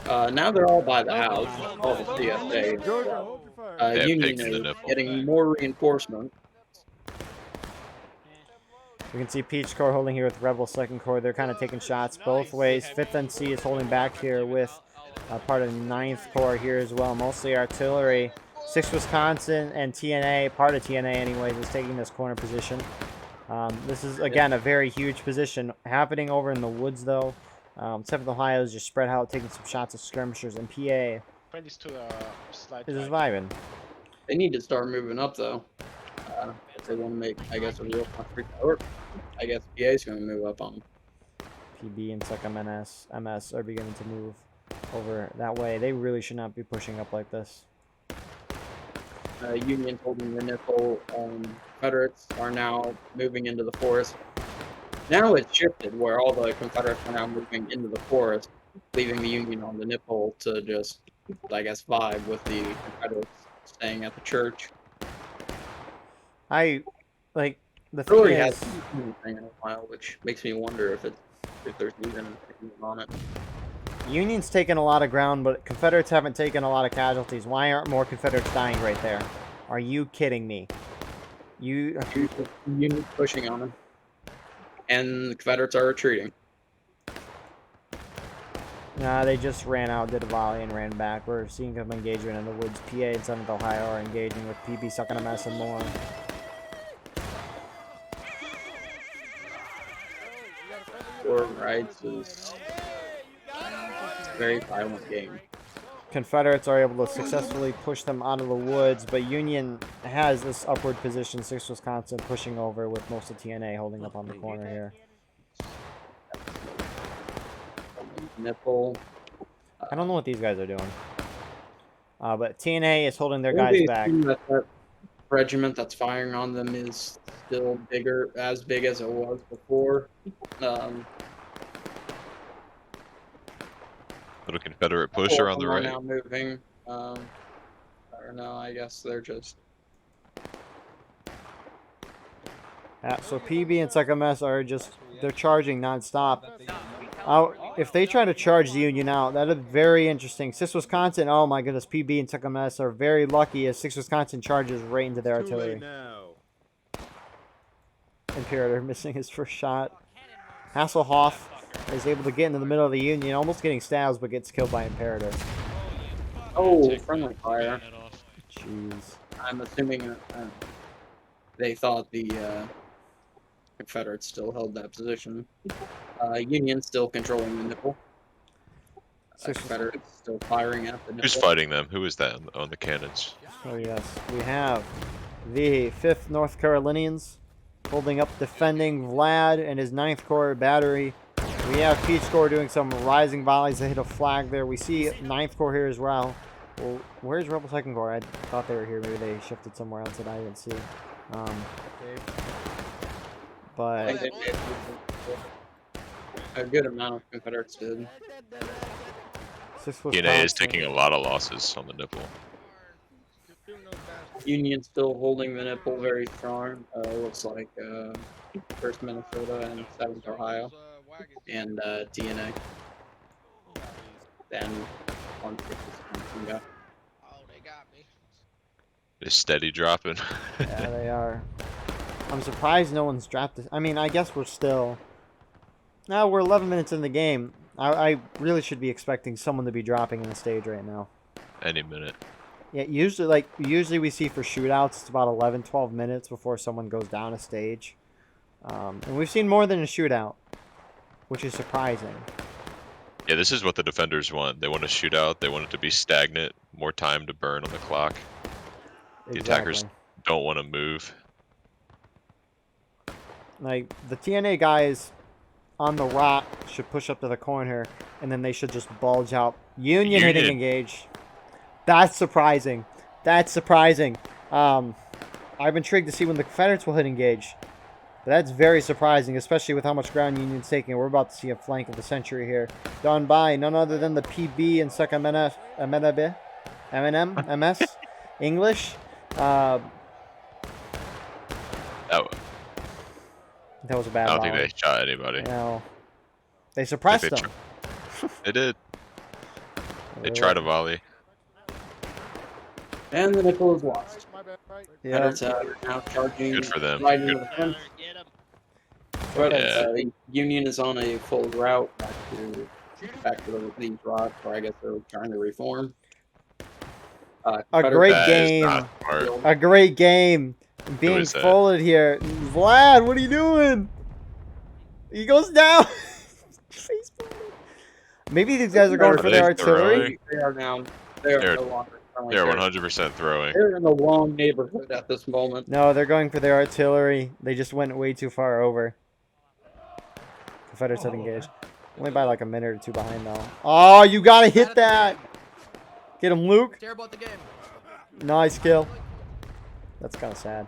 Now they're all by the house, all the CSA. Union is getting more reinforcement. We can see Peach Corps holding here with Rebel 2nd Corps. They're kind of taking shots both ways. 5th NC is holding back here with part of 9th Corps here as well. Mostly artillery. 6th Wisconsin and TNA, part of TNA anyways, is taking this corner position. This is, again, a very huge position. Happening over in the woods, though. 7th Ohio is just spread out, taking some shots of skirmishers. And PA is just vibing. They need to start moving up, though. If they want to make, I guess, a real country. Or I guess PA is going to move up on them. PB and 2nd MS are beginning to move over that way. They really should not be pushing up like this. Union holding the nipple. Confederates are now moving into the forest. Now it's shifted where all the Confederates are now moving into the forest, leaving the Union on the nipple to just, I guess, vibe with the Confederates staying at the church. The thing Really is, hasn't seen anything in a while, which makes me wonder if there's even anything on it. Union's taken a lot of ground, but Confederates haven't taken a lot of casualties. Why aren't more Confederates dying right there? Are you kidding me? Union's pushing on them, and the Confederates are retreating. Nah, they just ran out, did a volley, and ran back. We're seeing some engagement in the woods. PA and 7th Ohio are engaging with PB sucking a mess and more. Forward rights is a very violent game. Confederates are able to successfully push them out of the woods, but Union has this upward position. 6 Wisconsin pushing over with most of TNA holding up on the corner here. Nipple. I don't know what these guys are doing. But TNA is holding their Maybe guys back. assume that regiment that's firing on them is still bigger, as big as it was before. Little Confederate push around the Are right. now moving. I don't know. I guess they're just. Yeah, so PB and Second Mess are just, they're charging nonstop. If they try to charge the Union out, that is very interesting. 6 Wisconsin, oh my goodness, PB and Second Mess are very lucky as 6 Wisconsin charges right into their artillery. Imperator missing his first shot. Hasselhoff is able to get into the middle of the Union, almost getting stabs, but gets killed by Imperator. Oh, friendly fire. Jeez. I'm assuming they thought the Confederates still held that position. Union still controlling the nipple. Confederates still firing at the nipple. Who's fighting them? Who is that on the cannons? Oh yes, we have the 5th North Carolinians holding up, defending Vlad and his 9th Corps battery. We have Peach Corps doing some rising volleys that hit a flag there. We see 9th Corps here as well. Well, where's Rebel 2nd Corps? I thought they were here. Maybe they shifted somewhere else that I didn't see. But a good amount of Confederates did. TNA is taking a lot of losses on the nipple. Union still holding the nipple very strong. Looks like 1st Minnesota and 7th Ohio and TNA. Then 1/5 Wisconsin got. They're steady dropping. yeah, they are. I'm surprised no one's dropped this. I mean, I guess we're still. Now we're 11 minutes in the game. I really should be expecting someone to be dropping in the stage right now. Any minute. Yeah, usually we see for shootouts it's about 11, 12 minutes before someone goes down a stage. And we've seen more than a shootout, which is surprising. Yeah, this is what the defenders want. They want a shootout. They want it to be stagnant. More time to burn on the clock. The attackers don't want to move. Like, the TNA guys on the rock should push up to the corner, and then they should just bulge out. Union hitting engage. That's surprising. That's surprising. I'm intrigued to see when the Confederates will hit engage. But that's very surprising, especially with how much ground Union's taking. We're about to see a flank of the century here. Done by none other than the PB and Second MS English. That was a bad I don't volley. think they shot anybody. No. They suppressed them. They did. They tried a volley. And the nipple is lost. Yeah. Now charging. Good for them. Right into the fence. But Union is on a full route back to these rocks, where I guess they're trying to reform. A great game. A great game. Being folded here. Vlad, what are you doing? He goes down. Maybe these guys are going for their artillery. They are now. They are no longer. They're 100% throwing. They're in the wrong neighborhood at this moment. No, they're going for their artillery. They just went way too far over. Confederates have engaged. Only by like a minute or two behind though. Oh, you gotta hit that! Get him, Luke. Terrible at the game. Nice kill. That's kind of sad.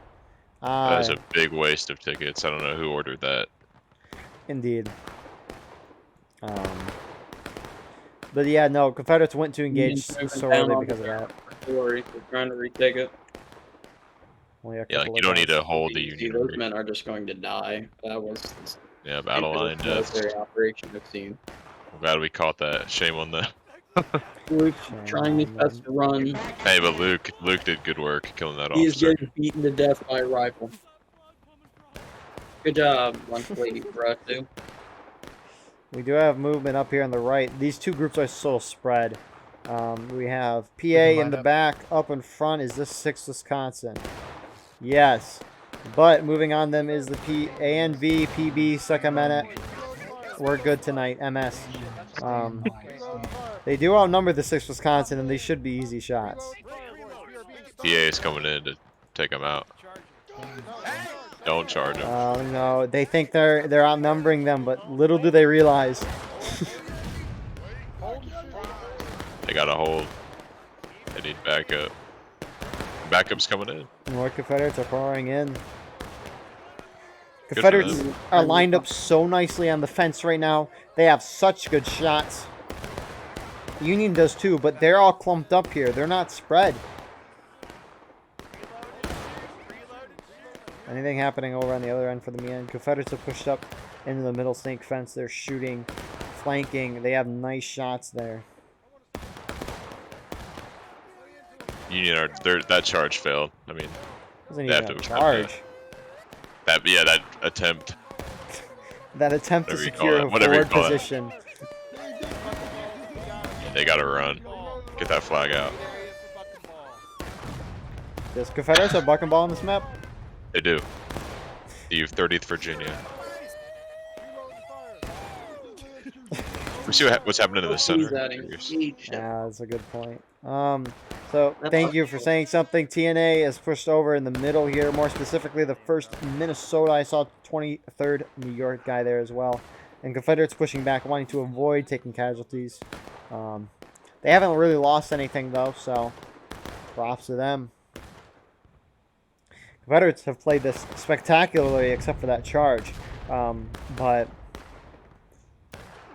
That is a big waste of tickets. I don't know who ordered that. Indeed. But yeah, no, Confederates went to engage so early because of that. They're trying to retake it. Yeah, like you don't need to hold the Union. Those men are just going to die. That was battle line death. Military operation I've seen. I'm glad we caught that. Shame on them. Luke trying his best to run. Hey, but Luke did good work killing that He is officer. getting beaten to death by a rifle. Good job, lunch lady, for us too. We do have movement up here on the right. These two groups are so spread. We have PA in the back. Up in front is this 6th Wisconsin. Yes. But moving on them is the ANV, PB, Sacramento. We're good tonight, MS. They do outnumber the 6th Wisconsin, and they should be easy shots. PA is coming in to take them out. Don't charge them. Oh no, they think they're outnumbering them, but little do they realize. They got a hold. They need backup. Backup's coming in. More Confederates are pouring in. for Confederates them. are lined up so nicely on the fence right now. They have such good shots. Union does too, but they're all clumped up here. They're not spread. Anything happening over on the other end for the Union? Confederates have pushed up into the middle snake fence. They're shooting, flanking. They have nice shots there. Union that charge failed. I mean, Wasn't they even have a to charge. that attempt. That attempt to Whatever you call secure it, a whatever you forward call it. position. They gotta run. Get that flag out. Does Confederates have buck and ball on this map? They do. The 30th Virginia. We see what's happening in the center. Yeah, that's a good point. So thank you for saying something. TNA is pushed over in the middle here. More specifically, the 1st Minnesota. I saw 23rd New York guy there as well. And Confederates pushing back, wanting to avoid taking casualties. They haven't really lost anything though, so props to them. Confederates have played this spectacularly, except for that charge, but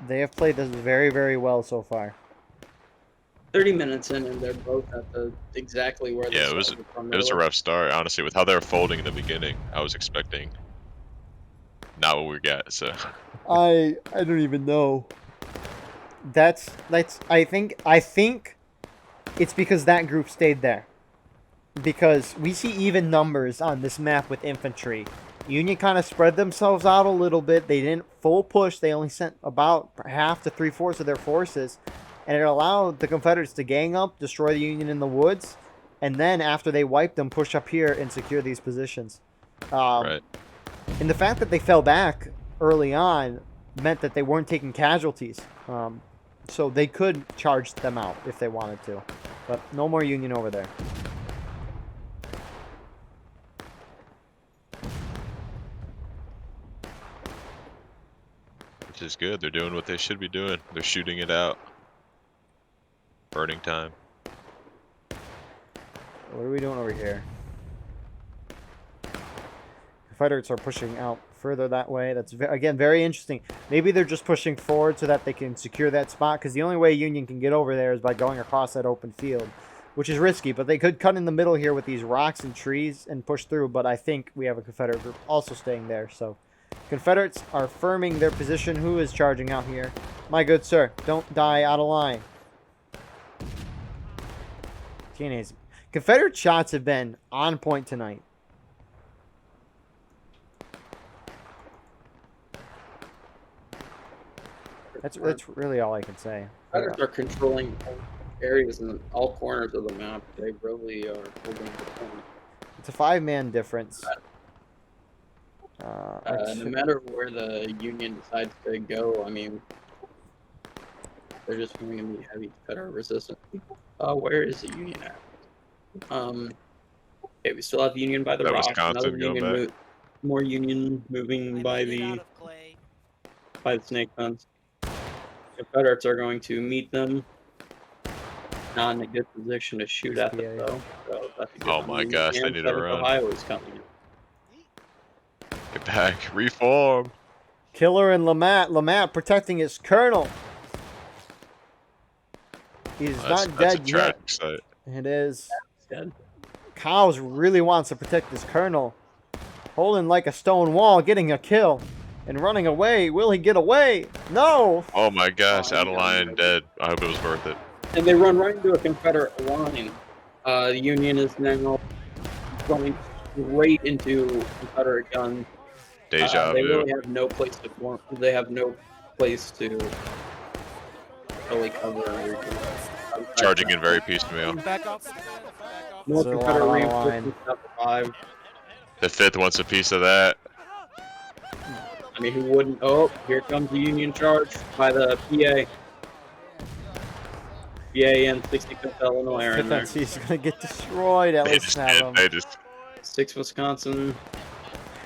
they have played this very, very well so far. 30 minutes in, and they're both at the exactly where they Yeah, it was started from. a rough start. Honestly, with how they were folding in the beginning, I was expecting not what we got. So I don't even know. That's I think it's because that group stayed there. Because we see even numbers on this map with infantry. Union kind of spread themselves out a little bit. They didn't full push. They only sent about half to 3/4 of their forces. And it allowed the Confederates to gang up, destroy the Union in the woods, and then after they wiped them, push up here and secure these positions. right. And the fact that they fell back early on meant that they weren't taking casualties. So they could charge them out if they wanted to. But no more Union over there. Which is good. They're doing what they should be doing. They're shooting it out. Burning time. What are we doing over here? Confederates are pushing out further that way. That's, again, very interesting. Maybe they're just pushing forward so that they can secure that spot, because the only way Union can get over there is by going across that open field, which is risky. But they could cut in the middle here with these rocks and trees and push through, but I think we have a Confederate group also staying there. So Confederates are firming their position. Who is charging out here? My good sir, don't die out of line. TNA's Confederate shots have been on point tonight. That's really all I can say. Confederates are controlling areas in all corners of the map. They really are holding the point. It's a 5-man difference. No matter where the Union decides to go, I mean, they're just going to be heavy Confederate resistance. Where is the Union at? Okay, we still have the Union by the That rock. Wisconsin Another going Union back. more Union moving by the snake fence. Confederates are going to meet them. Not in a good position to shoot at them, though. So that's a good Oh my move. gosh, they And need to 7th run. Ohio is coming in. Get back. Reform. Killer and Lamont protecting his colonel. He's not That's a dead yet. tragic sight. It is. Dead. Cows really wants to protect his colonel. Holding like a stone wall, getting a kill. And running away. Will he get away? No! Oh my gosh, out of line, dead. I hope it was worth it. And they run right into a Confederate line. The Union is now going straight into Confederate guns. Deja They vu. really have no place to form. They have no place to really cover everything. Charging in very piecemeal. Back off. More There's a lot Confederate on the reinforcements after 5. The 5th wants a piece of that. I mean, who wouldn't? Oh, here comes the Union charge by the PA. PA and 65th Illinois are in there. He's gonna get destroyed. At They least just have did. him. They just 6 Wisconsin.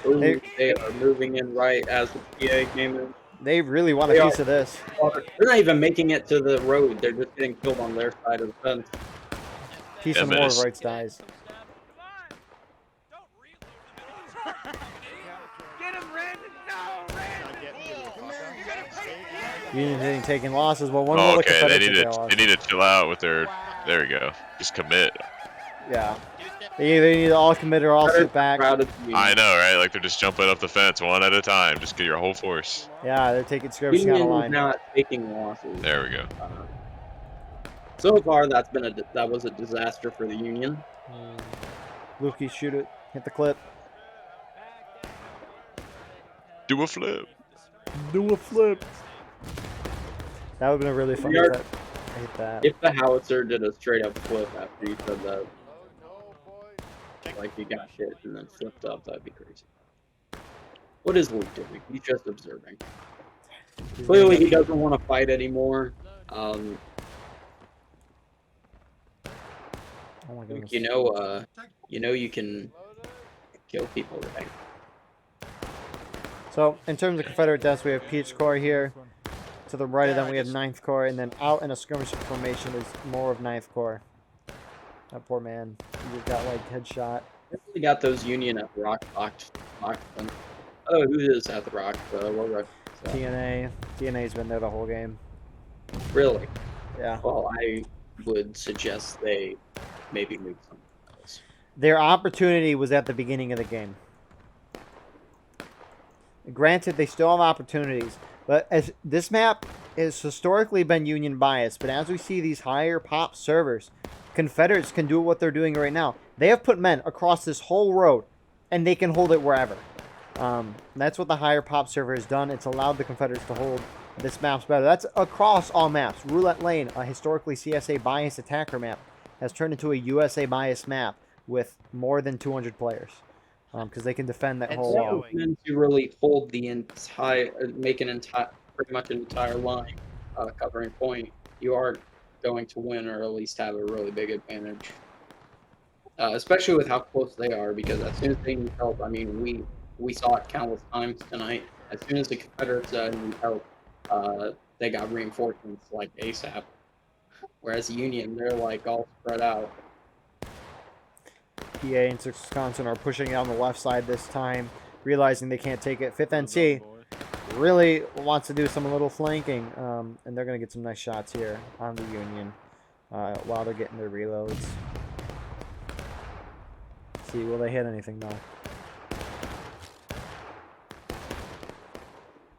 Ooh, they are moving in right as the PA came in. They really want a They piece are. of this. They're not even making it to the road. They're just getting killed on their side of the fence. Piece Yeah, of but more it's- rights dies. Get him, Brandon! No, Brandon! Union getting taking losses, but one oh, will the okay. They Confederates need take to. their They loss. need to chill out with their. There we go. Just commit. Yeah. They either need to all commit or all sit back. Proud of the Union. I know, right? Like they're just jumping up the fence one at a time. Just get your whole force. Yeah, they're taking skirmishing out of Union is line. not taking losses. There we go. So far, that was a disaster for the Union. Lukey, shoot it. Hit the clip. Do a flip. Do a flip. That would have been a really fun We are- clip. I hate that. If the howitzer did a straight up flip after you said that, like he got hit and then flipped up, that'd be crazy. What is Luke doing? He's just observing. Clearly, he doesn't want to fight anymore. Oh my goodness. You know, you can kill people, right? So, in terms of Confederate deaths, we have Peach Corps here. To the right of them, we have 9th Corps, and then out in a skirmish formation is more of 9th Corps. That poor man. He just got, like, headshot. We got those Union at the rock box. Oh, who is at the rock? TNA. TNA's been there the whole game. Really? Yeah. Well, I would suggest they maybe move something else. Their opportunity was at the beginning of the game. Granted, they still have opportunities, but as this map has historically been Union biased, but as we see these higher pop servers, Confederates can do what they're doing right now. They have put men across this whole road, and they can hold it wherever. That's what the higher pop server has done. It's allowed the Confederates to hold this map's better. That's across all maps. Roulette Lane, a historically CSA biased attacker map, has turned into a USA biased map with more than 200 players. Because they can defend that And whole so- wall. Then to really hold the entire, make an entire, pretty much an entire line covering point, you are going to win or at least have a really big advantage. Especially with how close they are, because as soon as they need help, I mean, we saw it countless times tonight. As soon as the Confederates need help, they got reinforcements like ASAP. Whereas the Union, they're like all spread out. PA and 6 Wisconsin are pushing it on the left side this time, realizing they can't take it. 5th NC really wants to do some little flanking, and they're going to get some nice shots here on the Union while they're getting their reloads. See, will they hit anything though?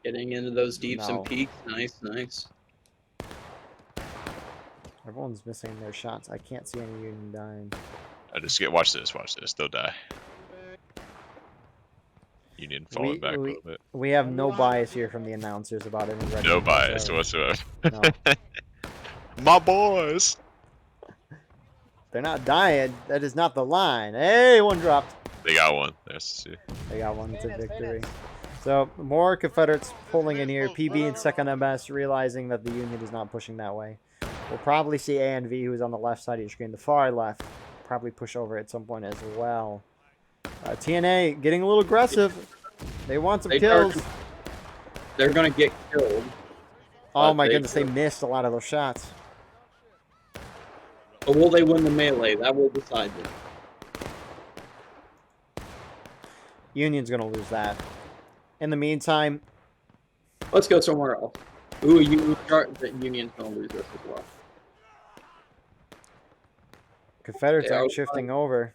Getting into those deeps No. and peaks, nice. Everyone's missing their shots. I can't see any Union dying. I just get. Watch this. They'll die. Union falling back a little bit. We have no bias here from the announcers about any red No team bias whatsoever. whatsoever. No. My boys. They're not dying. That is not the line. Hey, one dropped. They got one. Let's see. They got one to victory. So, more Confederates pulling in here. PB and 2nd MS realizing that the Union is not pushing that way. We'll probably see A and V, who's on the left side of your screen, the far left, probably push over at some point as well. TNA getting a little aggressive. They want some kills. They're gonna get killed. Oh but my they goodness, they could. missed a lot of those shots. But will they win the melee? That will decide it. Union's going to lose that. In the meantime, Let's go somewhere else. Ooh, the Union's gonna lose this as well. Confederates They aren't are shifting over.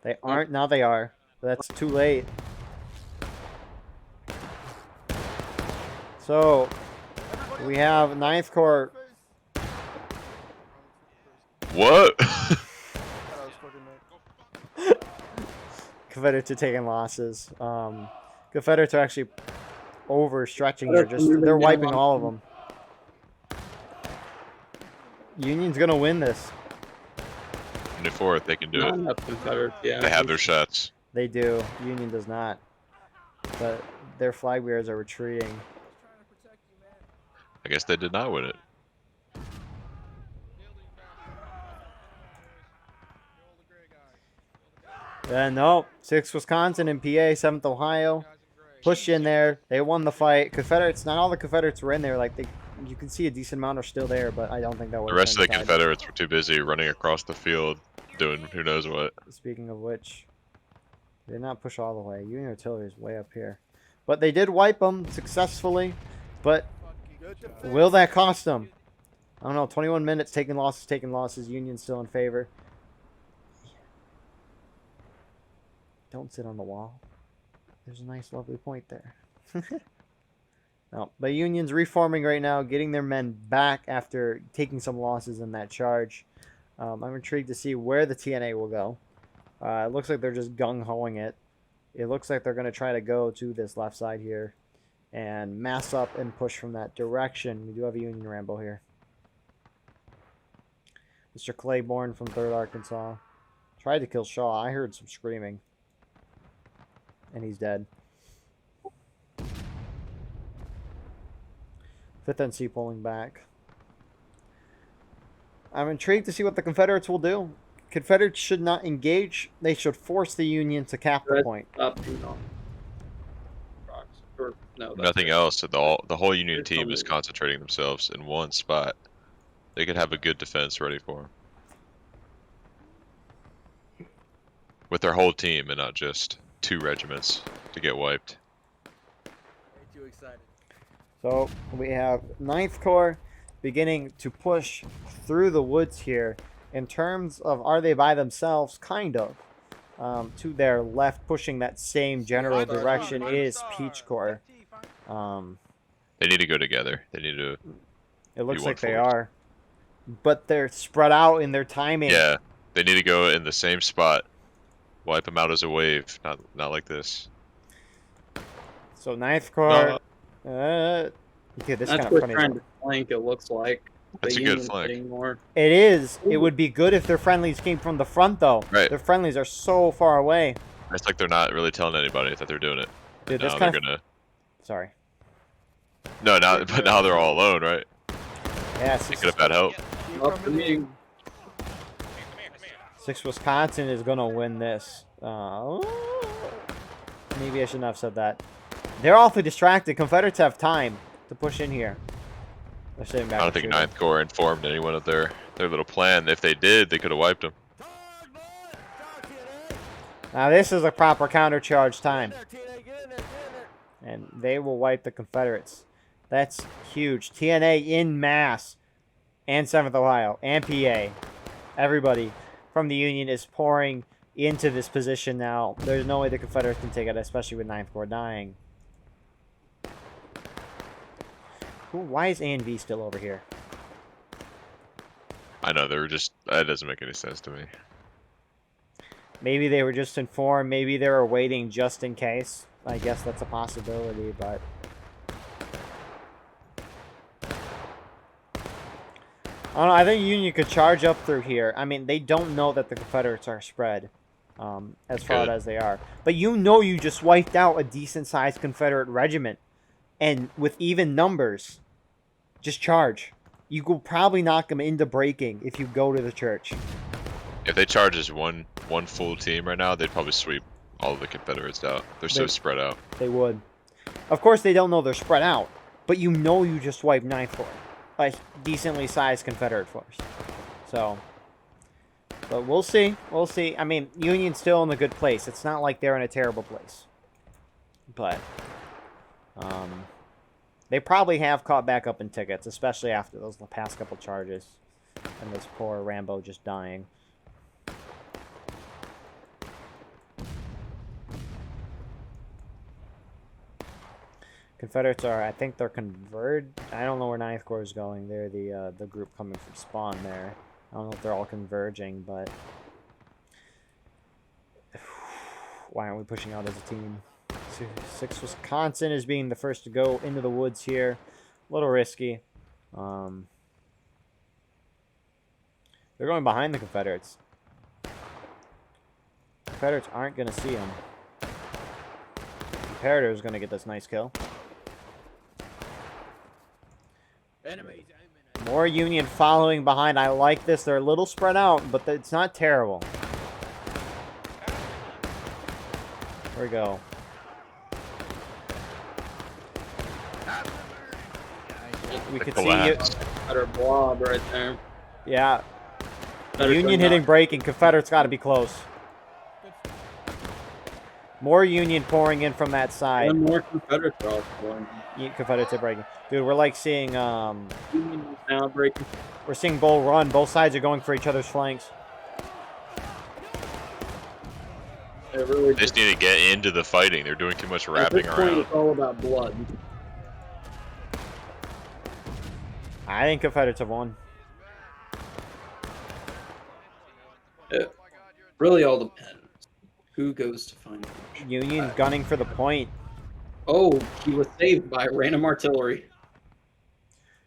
They aren't. Now they are. But that's too late. So, we have 9th Corps. What? Confederates are taking losses. Confederates are actually overstretching here. They're wiping all of them. Union's gonna win this. 24th, they can do it. Not Confederates, yeah. They have their shots. They do. Union does not. But their flag bearers are retreating. I guess they did not win it. No. 6th Wisconsin and PA, 7th Ohio. Pushed in there. They won the fight. Confederates, not all the Confederates were in there. Like you can see a decent amount are still there, but I don't think that was. The rest of the Confederates were too busy running across the field, doing who knows what. Speaking of which, they did not push all the way. Union artillery is way up here. But they did wipe them successfully. But will that cost them? I don't know. 21 minutes, taking losses. Union still in favor. Don't sit on the wall. There's a nice, lovely point there. No, but Union's reforming right now, getting their men back after taking some losses in that charge. I'm intrigued to see where the TNA will go. It looks like they're just gung-hoing it. It looks like they're going to try to go to this left side here and mass up and push from that direction. We do have a Union Rambo here. Mr. Claiborne from 3rd Arkansas. Tried to kill Shaw. I heard some screaming. And he's dead. 5th NC pulling back. I'm intrigued to see what the Confederates will do. Confederates should not engage. They should force the Union to cap the point. Nothing else. The whole Union team is concentrating themselves in one spot. They could have a good defense ready for them. With their whole team and not just 2 regiments to get wiped. Way too excited. So we have 9th Corps beginning to push through the woods here. In terms of are they by themselves, kind of. To their left, pushing that same general direction is Peach Corps. They need to go together. They need to. It looks like they are, but they're spread out in their timing. Yeah, they need to go in the same spot. Wipe them out as a wave, not like this. So 9th Corps. Okay, this That's kind of what funny. trying to flank. It looks like. That's a good flank. More. It is. It would be good if their friendlies came from the front, though. Right. Their friendlies are so far away. It's like they're not really telling anybody that they're doing it. Dude, now they're gonna. Sorry. No, but now they're all alone, right? Yeah. They could have had help. Up to me. 6th Wisconsin is gonna win this. Maybe I shouldn't have said that. They're awfully distracted. Confederates have time to push in here. They're sitting back. I don't think 9th Corps informed anyone of their little plan. If they did, they could have wiped them. Now this is a proper countercharge time. And they will wipe the Confederates. That's huge. TNA in mass. And 7th Ohio. And PA. Everybody from the Union is pouring into this position now. There's no way the Confederates can take it, especially with 9th Corps dying. Why is A and B still over here? I know, that doesn't make any sense to me. Maybe they were just informed. Maybe they were waiting just in case. I guess that's a possibility, but... I don't know, I think Union could charge up through here. I mean, they don't know that the Confederates are spread as far as they are. But you know you just wiped out a decent-sized Confederate regiment. And with even numbers, just charge. You will probably knock them into breaking if you go to the church. If they charge as one full team right now, they'd probably sweep all of the Confederates out. They're so spread out. They would. Of course, they don't know they're spread out. But you know you just wiped 9th Corps. A decently sized Confederate force. So, but we'll see. We'll see. I mean, Union's still in a good place. It's not like they're in a terrible place. But, they probably have caught back up in tickets, especially after those past couple charges. And this poor Rambo just dying. Confederates are, I think they're converged. I don't know where 9th Corps is going. They're the group coming from spawn there. I don't know if they're all converging, but why aren't we pushing out as a team? 6 Wisconsin is being the first to go into the woods here. A little risky. They're going behind the Confederates. Confederates aren't going to see them. Imperator is going to get this nice kill. Enemies. More Union following behind. I like this. They're a little spread out, but it's not terrible. Here we go. We could see you. Better blob right there. Yeah. Better Union than hitting not. break, and Confederates got to be close. More Union pouring in from that side. One more Confederate cross going. Confederates are breaking. Dude, we're like seeing Union is now breaking. we're seeing Bull run. Both sides are going for each other's flanks. They really They just need to get into the fighting. They're doing too much wrapping at this point, around. it's all about blood. I think Confederates have won. It really all depends. Who goes to final? Union's gunning for the point. Oh, he was saved by random artillery.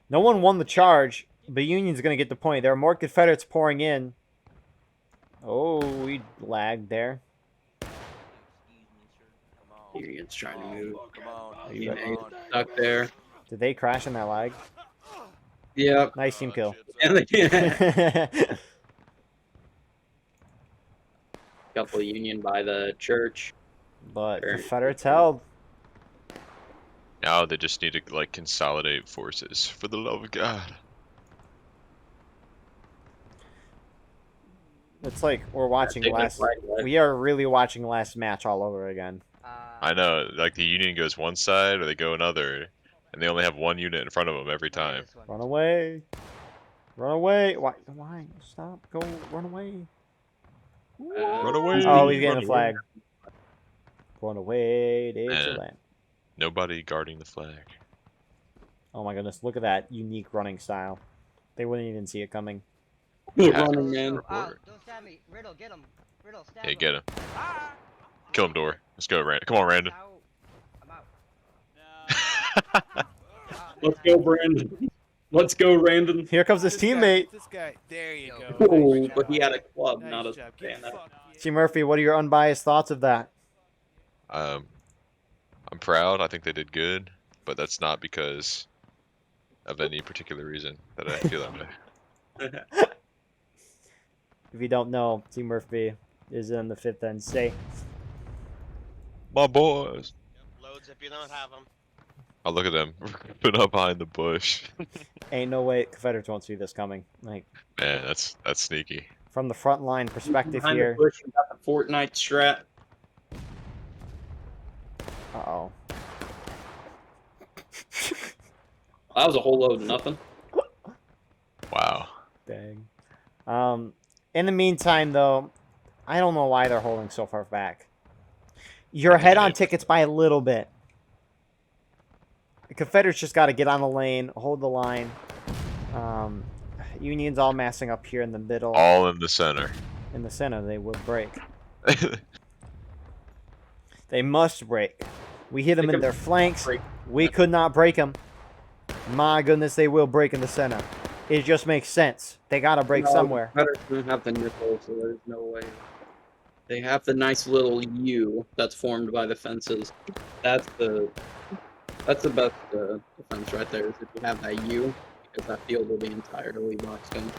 No one won the charge, but Union's going to get the point. There are more Confederates pouring in. Oh, we lagged there. Union's trying to move. Come on. Union Come on. stuck there. Did they crash in that lag? Yep. Nice team kill. Couple Union by the church. But Confederates held. Now they just need to like consolidate forces. For the love of God. It's like we're watching Take that last. flag back. We are really watching last match all over again. I know, like the Union goes one side or they go another, and they only have one unit in front of them every time. Run away! Run away! Why? Why? Stop! Go! Run away! Run away! Oh, he's getting Run the flag. Run away, Dixieland. Nobody guarding the flag. Oh my goodness! Look at that unique running style. They wouldn't even see it coming. Running in. Report. Don't stab me. Riddle, get him. Riddle, stab Hey, him. get him. Kill him, Door. Let's go, Rand. Come on, Randon. Ow. I'm out. Let's go, Brandon. Let's go, Randon. Here comes his teammate. This guy. There you go. Oh, Nice but he job. had a club, Nice not a job. Get bayonet. fucked. T. Murphy, what are your unbiased thoughts of that? I'm proud. I think they did good, but that's not because of any particular reason that I feel that way. If you don't know, T. Murphy is in the 5th NC. My boys. Loads if you don't have them. Oh, look at them. Put up behind the bush. Ain't no way Confederates won't see this coming. Like Man, that's sneaky. from the front line perspective Behind here. the bush, you got the Fortnite strat. Uh-oh. That was a whole load of nothing. Wow. Dang. In the meantime, though, I don't know why they're holding so far back. You're ahead on tickets by a little bit. The Confederates just got to get on the lane, hold the line. Union's all massing up here in the middle. All in the center. In the center, they will break. They must break. We hit them in their flanks. Break. We could not break them. My goodness, they will break in the center. It just makes sense. They got to break No, somewhere. Confederates don't have the nipple, so there's no way. They have the nice little U that's formed by the fences. That's the best defense right there. Is if you have that U, because that field will be entirely boxed in.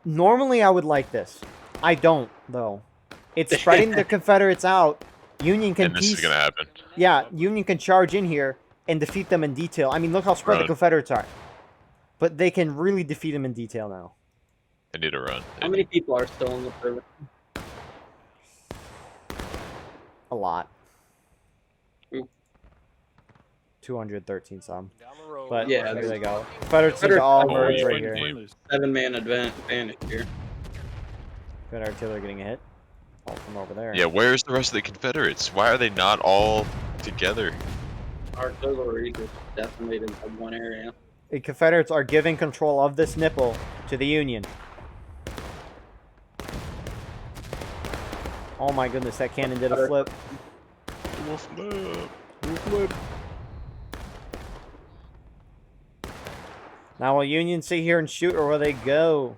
Normally, I would like this. I don't, though. It's spreading the Confederates out. Union can And this is gonna happen. Yeah, Union can charge in here and defeat them in detail. I mean, look how spread the Run. Confederates are. But they can really defeat them in detail now. They need to run. How many people are still in the service? A lot. Ooh. 213 some. Down the road. But Yeah, there they go. Confederates Confederates need to all have merge Oh, right yeah. here. 7-man advantage here. Good artillery getting a hit. All from over there. Yeah, where's the rest of the Confederates? Why are they not all together? Artillery is decimated in one area. The Confederates are giving control of this nipple to the Union. Oh my goodness, that cannon did a flip. Flip. Flip. Now will Union sit here and shoot, or will they go?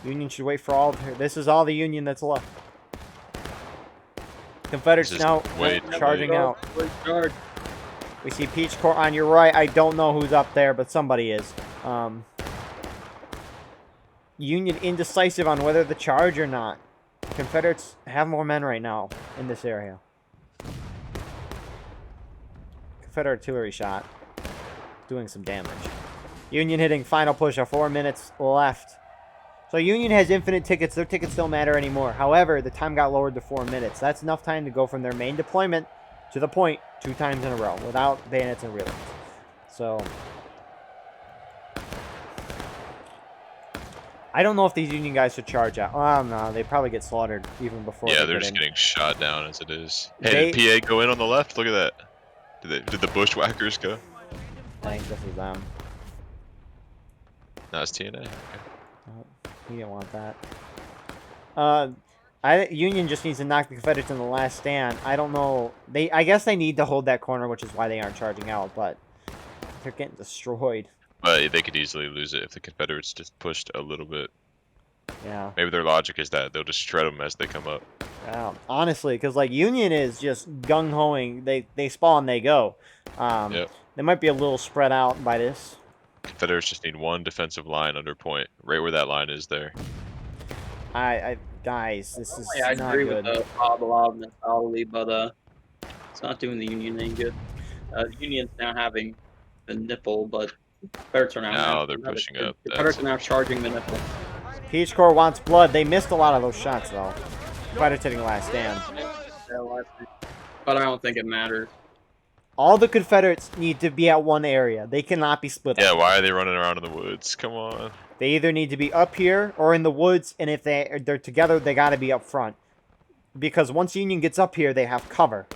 Union should wait for all of her. This is all the Union that's left. Confederates This is now way too charging late. out. We see Peach Corps on your right. I don't know who's up there, but somebody is. Union indecisive on whether to charge or not. Confederates have more men right now in this area. Confederate artillery shot. Doing some damage. Union hitting final push of 4 minutes left. So Union has infinite tickets. Their tickets don't matter anymore. However, the time got lowered to 4 minutes. That's enough time to go from their main deployment to the point 2 times in a row without bayonets and relays. So I don't know if these Union guys should charge out. Oh, no, they probably get slaughtered even before. Yeah, they they're get just in. getting shot down as it is. Hey, They- did PA go in on the left? Look at that. Did the bushwhackers go? I think this is them. No, it's TNA. Okay. Oh, you didn't want that. Union just needs to knock the Confederates in the last stand. I don't know. I guess they need to hold that corner, which is why they aren't charging out. But they're getting destroyed. But they could easily lose it if the Confederates just pushed a little bit. Yeah. Maybe their logic is that they'll just shred them as they come up. Yeah. Honestly, because like Union is just gung hoing. They spawn, they go. Yep. They might be a little spread out by this. Confederates just need one defensive line under point, right where that line is there. Guys, this is I not agree good. with the Bob mentality, but it's not doing the Union any good. The Union's now having the nipple, but Confederates are now. Now they're pushing up. Confederates That's are now charging the nipple. Peach Corps wants blood. They missed a lot of those shots though. Confederates hitting the last stand. But I don't think it matters. All the Confederates need to be at one area. They cannot be split Yeah, up. why are they running around in the woods? Come on. They either need to be up here or in the woods, and if they're together, they got to be up front. Because once Union gets up here, they have cover.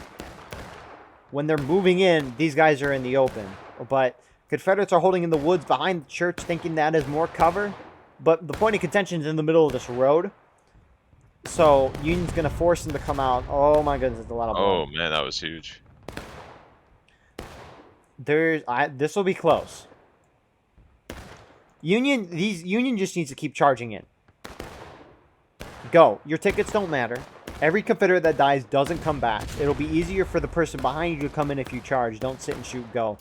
When they're moving in, these guys are in the open. But Confederates are holding in the woods behind the church, thinking that is more cover. But the point of contention is in the middle of this road. So Union's going to force them to come out. Oh my goodness, it's a lot of blood. Oh man, that was huge. This will be close. Union just needs to keep charging in. Go. Your tickets don't matter. Every Confederate that dies doesn't come back. It'll be easier for the person behind you to come in if you charge. Don't sit and shoot. Go.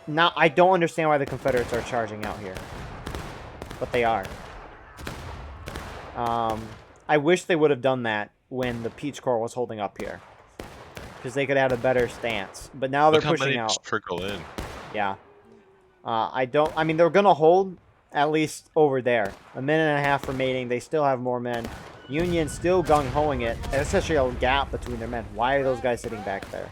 Now, I don't understand why the Confederates are charging out here. But they are. I wish they would have done that when the Peach Corps was holding up here. Because they could have had a better stance. But now they're Look how pushing many out. just trickle in. Yeah. I mean, they're going to hold at least over there. A minute and a half remaining. They still have more men. Union still gung-hoing it. There's actually a gap between their men. Why are those guys sitting back there?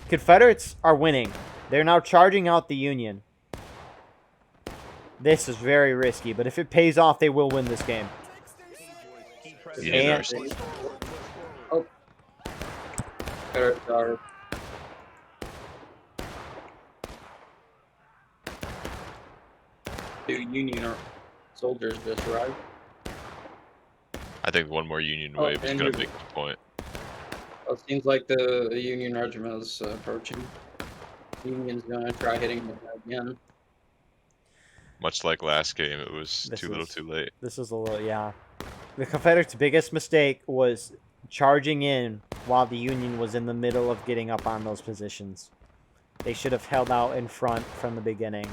Confederates are winning. They're now charging out the Union. This is very risky, but if it pays off, they will win this game. Union And- are- Confederates are. Two Union soldiers just arrived. I think one more Union Oh, wave is and going to you're- make the point. Well, it seems like the Union regiment is approaching. Union's gonna try hitting them again. Much like last game, it was This too little is- too late. This is a little, yeah. The Confederates' biggest mistake was charging in while the Union was in the middle of getting up on those positions. They should have held out in front from the beginning.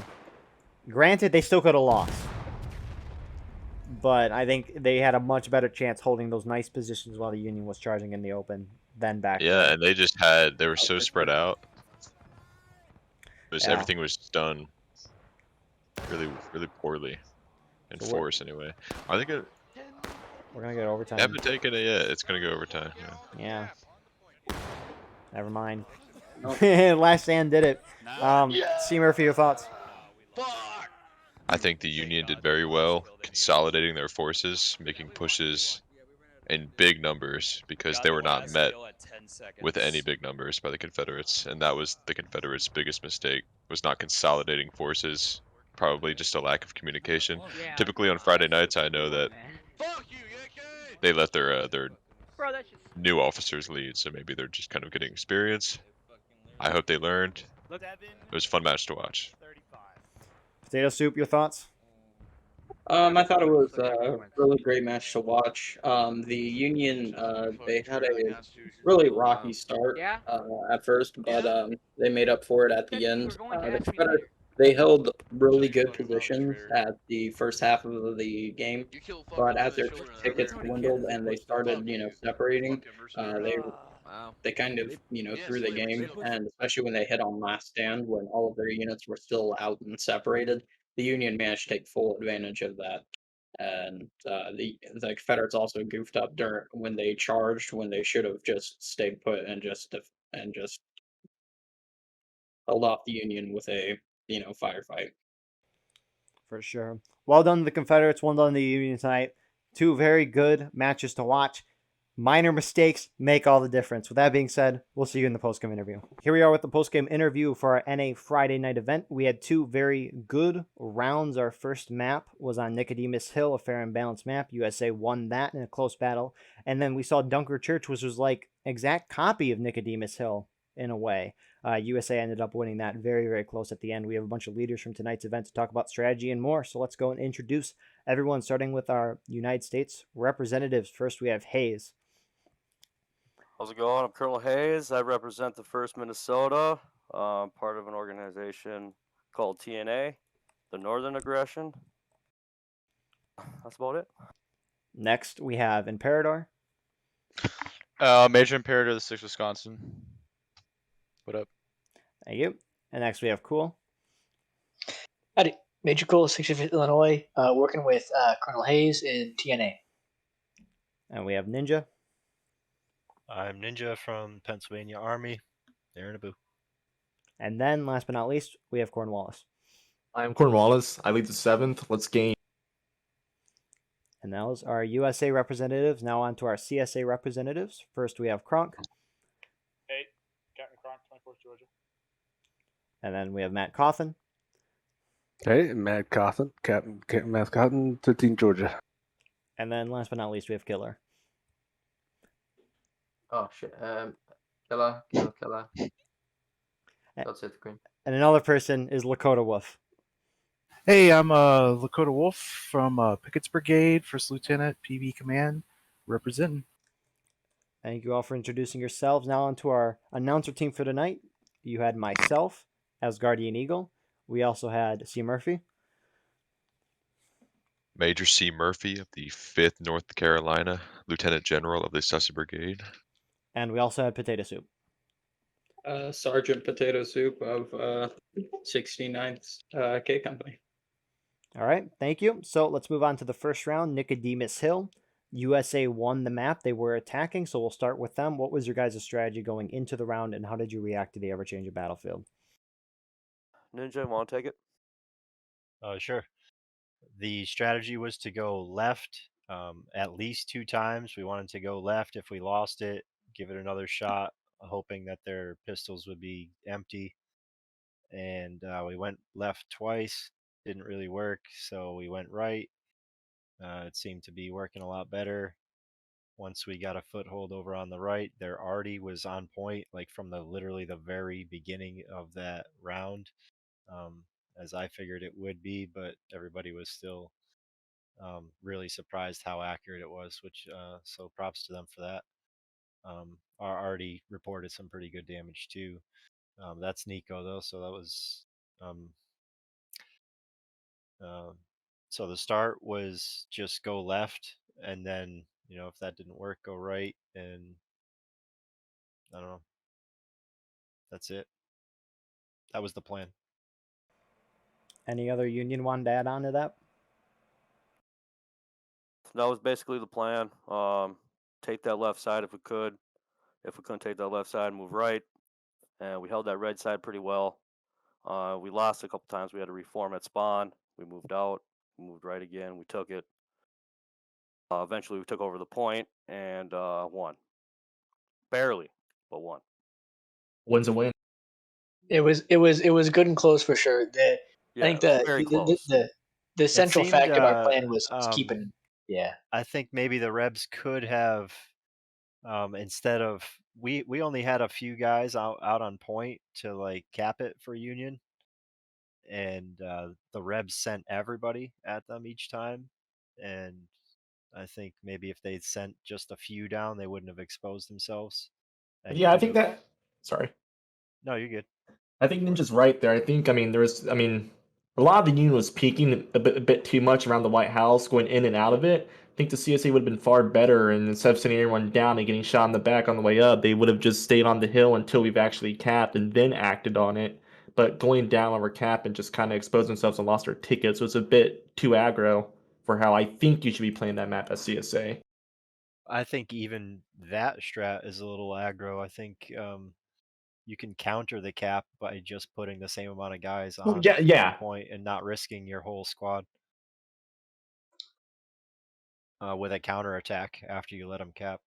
Granted, they still could have lost. But I think they had a much better chance holding those nice positions while the Union was charging in the open than back Yeah, there. and they were so spread out. Yeah. Everything was done really, really poorly. In So what- force, anyway. I think it. We're going to get overtime. They haven't taken it yet. It's going to go overtime. Yeah. Yeah. Never mind. Nope. Last stand did it. C. Murphy, your thoughts? I think the Union did very well consolidating their forces, making pushes in big numbers because they were not met with any big numbers by the Confederates, and that was the Confederates' biggest mistake, was not consolidating forces, probably just a lack of communication. Typically on Friday nights, I know that Fuck you, AK! they let their Bro, that shit's new officers lead, so maybe they're just kind of getting experience. I hope they learned. look. It was a fun match to watch. Potato Soup, your thoughts? I thought it was a really great match to watch. The Union, they had a really rocky start Yeah? at first, but they made up for it at the Said you were end. going to The ask me Confederates, they held really good positions at the first half of the game, but as their tickets dwindled and they started, separating, they kind of, threw the game, and especially when they hit on last stand, when all of their units were still out and separated, the Union managed to take full advantage of that. And the Confederates also goofed up during when they charged, when they should have just stayed put and just held off the Union with a firefight. For sure. Well done to the Confederates, well done to the Union tonight. Two very good matches to watch. Minor mistakes make all the difference. With that being said, we'll see you in the postgame interview. Here we are with the postgame interview for our NA Friday night event. We had two very good rounds. Our first map was on Nicodemus Hill, a fair and balanced map. USA won that in a close battle. And then we saw Dunker Church, which was like exact copy of Nicodemus Hill in a way. USA ended up winning that very, very close at the end. We have a bunch of leaders from tonight's event to talk about strategy and more. So let's go and introduce everyone, starting with our United States representatives. First, we have Hayes. How's it going? I'm Colonel Hayes. I represent the 1st Minnesota, part of an organization called TNA, the Northern Aggression. That's about it. Next, we have Imperador. Major Imperator of the 6th Wisconsin. What up? Thank you. And next, we have Cool. Howdy. Major Cool, 65th Illinois, working with Colonel Hayes in TNA. And we have Ninja. I'm Ninja from Pennsylvania Army. There in a boo. And then, last but not least, we have Cornwalis. I'm Cornwalis. I lead the 7th. Let's game. And those are USA representatives. Now on to our CSA representatives. First, we have Kronk. Hey, Captain Kronk, 24th Georgia. And then we have Matt Cauthon. Hey, Matt Cauthon, Captain Matt Cauthon, 13th Georgia. And then, last but not least, we have Killer. Oh shit. Killer. That's it, Queen. And another person is Lakota Wolf. Hey, I'm Lakota Wolf from Pickett's Brigade, 1st Lieutenant, PB Command, representing. Thank you all for introducing yourselves. Now on to our announcer team for tonight. You had myself as Guardian Eagle. We also had C. Murphy. Major C. Murphy of the 5th North Carolina, Lieutenant General of the Sussex Brigade. And we also had Potato Soup. Sergeant Potato Soup of 69th K Company. All right, thank you. So let's move on to the first round. Nicodemus Hill. USA won the map. They were attacking, so we'll start with them. What was your guys' strategy going into the round, and how did you react to the ever-changing battlefield? Ninja, want to take it? Sure. The strategy was to go left at least 2 times. We wanted to go left. If we lost it, give it another shot, hoping that their pistols would be empty. And we went left twice. Didn't really work, so we went right. It seemed to be working a lot better. Once we got a foothold over on the right, their arty was on point, like from literally the very beginning of that round, as I figured it would be, but everybody was still really surprised how accurate it was, which so props to them for that. Our arty reported some pretty good damage too. That's Nico though, so that was so the start was just go left, and then if that didn't work, go right, and I don't know. That's it. That was the plan. Any other Union wanted to add on to that? That was basically the plan. Take that left side if we could. If we couldn't take that left side, move right. And we held that red side pretty well. We lost a couple times. We had to reform at spawn. We moved out. We moved right again. We took it. Eventually, we took over the point and won. Barely, but won. Wins a win. It was good and close for sure. I think very close. the central fact of our plan was keeping Yeah. I think maybe the Rebs could have, instead of we only had a few guys out on point to like cap it for Union, and the Rebs sent everybody at them each time, and I think maybe if they'd sent just a few down, they wouldn't have exposed themselves. And you Yeah, I could think have. that. Sorry. No, you're good. I think Ninja's right there. I think, a lot of the Union was peeking a bit too much around the White House, going in and out of it. I think the CSA would have been far better, and instead of sending everyone down and getting shot in the back on the way up, they would have just stayed on the hill until we've actually capped and then acted on it. But going down over cap and just kind of exposed themselves and lost their tickets was a bit too aggro for how I think you should be playing that map as CSA. I think even that strat is a little aggro. I think you can counter the cap by just putting the same amount of guys Well, on yeah. point and not risking your whole squad with a counter attack after you let them cap.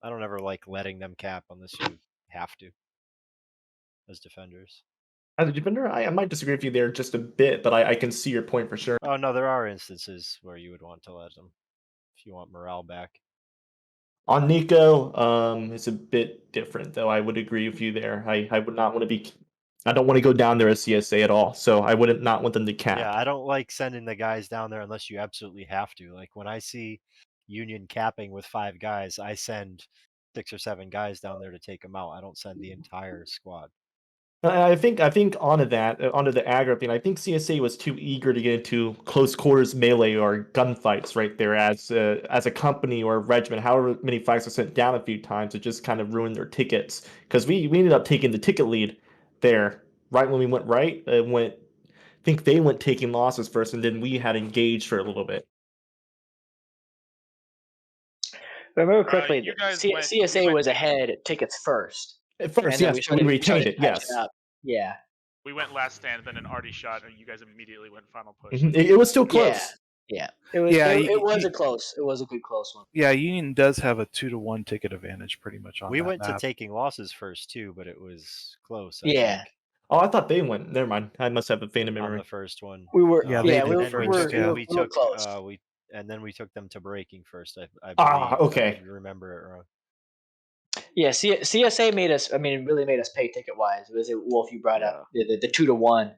I don't ever like letting them cap unless you have to as defenders. As a defender, I might disagree with you there just a bit, but I can see your point for sure. Oh no, there are instances where you would want to let them if you want morale back. On Nico, it's a bit different, though. I would agree with you there. I would not want to be. I don't want to go down there as CSA at all, so I wouldn't not want them to cap. Yeah, I don't like sending the guys down there unless you absolutely have to. Like when I see Union capping with 5 guys, I send 6 or 7 guys down there to take them out. I don't send the entire squad. I think onto the aggro thing. I think CSA was too eager to get into close quarters melee or gunfights right there as a company or a regiment. However many fights were sent down a few times, it just kind of ruined their tickets because we ended up taking the ticket lead there right when we went right. I think they went taking losses first, and then we had engaged for a little bit. If I remember correctly, you guys CSA was ahead at tickets first. At first, and then yes, we retained it. catching Yes. up. Yeah. We went last stand, then an Artie shot, and you guys immediately went final push. It was still close. Yeah. It was. Yeah, It was a close. It was a good close one. Yeah, Union does have a 2-to-1 ticket advantage pretty much on We that went map. to taking losses first too, but it was close. I Yeah. think, Oh, I thought they went. Never mind. I must have a faint on memory. the first one. We were. Yeah, Yeah, they we did were. first, yeah. We We were took close. and then we took them to breaking first. I Ah, believe. okay. I could remember it wrong. Yeah, CSA made us. I mean, really made us pay ticket wise. It was Wolf. You brought up the 2-to-1.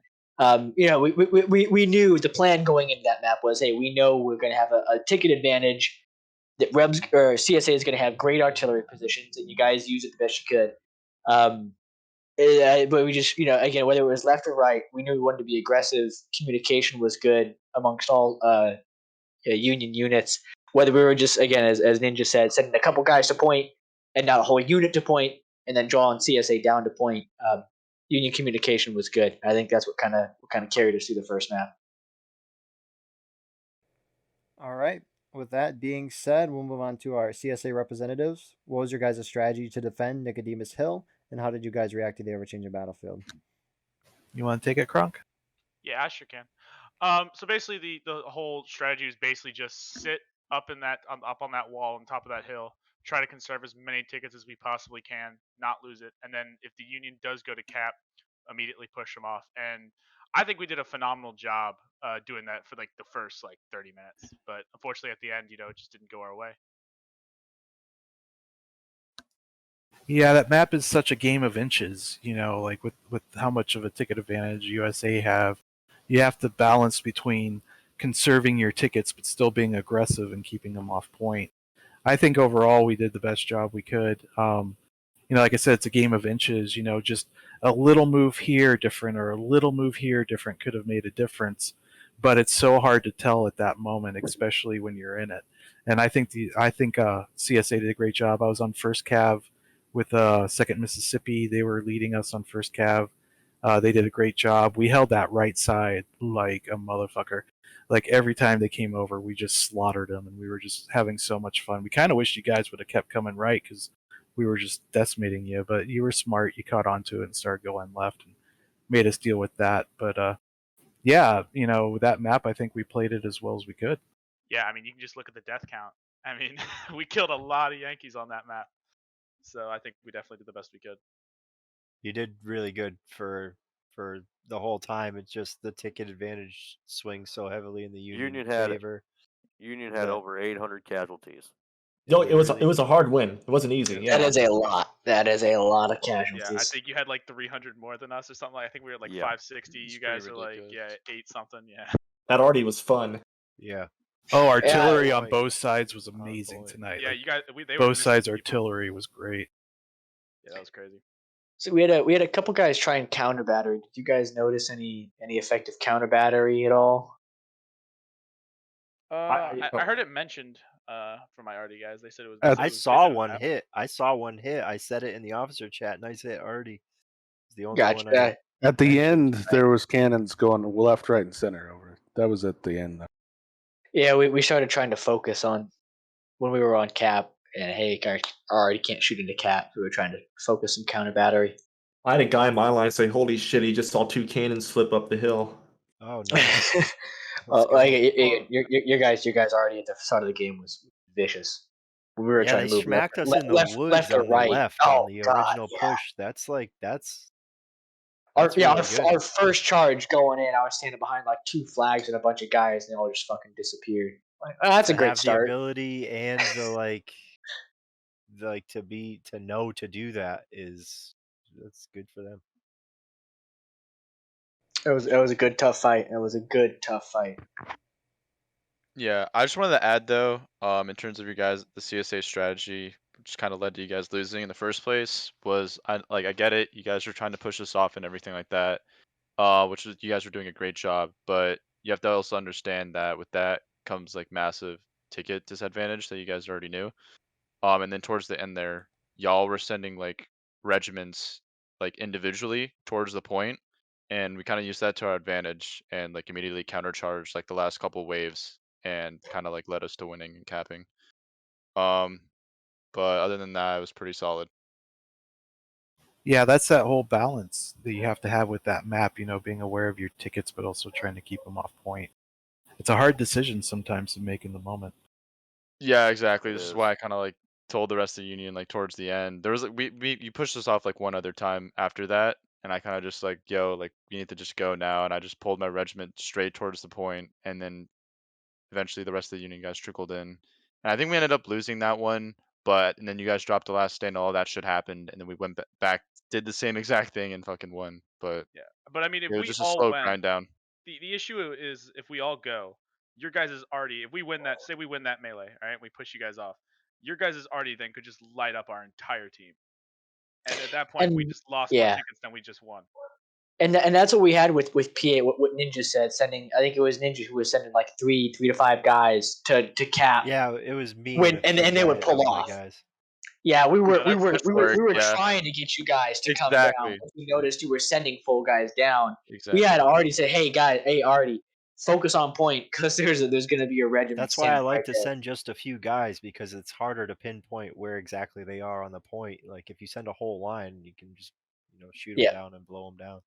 We knew the plan going into that map was, hey, we know we're going to have a ticket advantage. That Rebs or CSA is going to have great artillery positions, and you guys use it the best you could. But we just, again, whether it was left or right, we knew we wanted to be aggressive. Communication was good amongst all Union units. Whether we were just, again, as Ninja said, sending a couple guys to point and not a whole unit to point, and then drawing CSA down to point. Union communication was good. I think that's what kind of carried us through the first map. All right. With that being said, we'll move on to our CSA representatives. What was your guys' strategy to defend Nicodemus Hill, and how did you guys react to the ever-changing battlefield? You want to take it, Kronk? Yeah, I sure can. So basically, the whole strategy is basically just sit up up on that wall on top of that hill, try to conserve as many tickets as we possibly can, not lose it, and then if the Union does go to cap, immediately push them off. And I think we did a phenomenal job doing that for like the first 30 minutes, but unfortunately at the end, it just didn't go our way. Yeah, that map is such a game of inches, like with how much of a ticket advantage USA have. You have to balance between conserving your tickets but still being aggressive and keeping them off point. I think overall we did the best job we could. Like I said, it's a game of inches. Just a little move here different or a little move here different could have made a difference. But it's so hard to tell at that moment, especially when you're in it. And I think CSA did a great job. I was on first cav with 2nd Mississippi. They were leading us on first cav. They did a great job. We held that right side like a motherfucker. Like every time they came over, we just slaughtered them, and we were just having so much fun. We kind of wish you guys would have kept coming right because we were just decimating you, but you were smart. You caught onto it and started going left and made us deal with that. But yeah, that map, I think we played it as well as we could. Yeah, I mean, you can just look at the death count. I mean, we killed a lot of Yankees on that map. So I think we definitely did the best we could. You did really good for the whole time. It's just the ticket advantage swings so heavily in the Union had favor. Union had over 800 casualties. No, it was a hard win. It wasn't easy. Yeah. That is a lot. That is a lot of casualties. Yeah, I think you had like 300 more than us or something. I think we were at like 560. You guys are like 8 something. Yeah. That already was fun. Yeah. Oh, artillery on both sides was amazing tonight. Yeah, Like, you guys. They were both missing sides people. artillery was great. Yeah, that was crazy. So we had a couple guys try and counter battery. Did you guys notice any effective counter battery at all? I heard it mentioned from my Artie guys. They said it was. I saw one hit. I said it in the officer chat. Nice hit, Artie. It's the only one I At the end, there was cannons going left, right, and center over. That was at the end. Yeah, we started trying to focus on when we were on cap, and hey, I already can't shoot into cap. We were trying to focus some counter battery. I had a guy in my line say, "Holy shit!" He just saw 2 cannons flip up the hill. Oh no! Your guys already at the start of the game was vicious. We were trying to move smacked us in the left woods or on right. the left on the original push. That's our first charge going in. I was standing behind like 2 flags and a bunch of guys, and they all just fucking disappeared. Like, that's a great start. The ability and the to know to do that that's good for them. It was a good tough fight. It was a good tough fight. Yeah, I just wanted to add though, in terms of your guys, the CSA strategy, which kind of led to you guys losing in the first place, was I get it, you guys were trying to push us off and everything like that, which is, you guys were doing a great job, but you have to also understand that with that comes like massive ticket disadvantage that you guys already knew, and then towards the end there, y'all were sending like regiments like individually towards the point, and we kind of used that to our advantage and like immediately countercharged like the last couple waves and kind of like led us to winning and capping. But other than that, it was pretty solid. Yeah, that's that whole balance that you have to have with that map, being aware of your tickets, but also trying to keep them off point. It's a hard decision sometimes to make in the moment. Yeah, exactly. This is why I kind of like told the rest of the Union like towards the end. There was like you pushed us off like one other time after that, and I kind of just like, yo, like you need to just go now, and I just pulled my regiment straight towards the point, and then eventually the rest of the Union guys trickled in. And I think we ended up losing that one, and then you guys dropped the last stand, all that shit happened, and then we went back, did the same exact thing, and fucking won. But yeah, but I mean, if it was we just all a slow went, grind down. The issue is if we all go, your guys is already. If we win that, say we win that melee, all right, we push you guys off. Your guys is already then could just light up our entire team, and at that point, we just lost more tickets than we just won. And that's what we had with PA. What Ninja said, sending. I think it was Ninja who was sending like 3 to 5 guys to cap. Yeah, it was me. And they would pull off. Guys. Yeah, we were yeah. trying to get you guys to come down. We noticed you were sending full guys down. Exactly. We had already said, "Hey guys, hey Artie, focus on point because there's going to be a regiment." That's why I like to send just a few guys because it's harder to pinpoint where exactly they are on the point. Like if you send a whole line, you can just shoot them down and blow them down.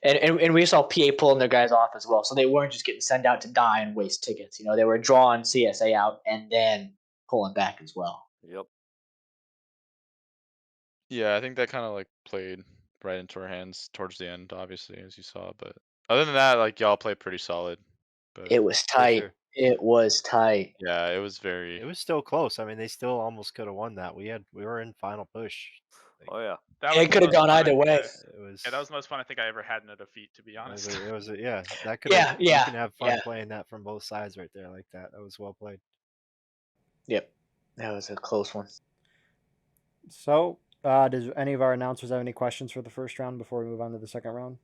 And we saw PA pulling their guys off as well, so they weren't just getting sent out to die and waste tickets. They were drawing CSA out and then pulling back as well. Yep. Yeah, I think that kind of like played right into our hands towards the end, obviously, as you saw. But other than that, like y'all played pretty solid. But it was tight. Sure. It was tight. Yeah, it was very. It was still close. I mean, they still almost could have won that. We were in final push. Oh yeah. It could have gone either way. Yeah, that was the most fun I think I ever had in a defeat, to be honest. It was that could. Yeah. You can have fun playing that from both sides right there like that. That was well played. Yep, that was a close one. So, does any of our announcers have any questions for the first round before we move on to the second round?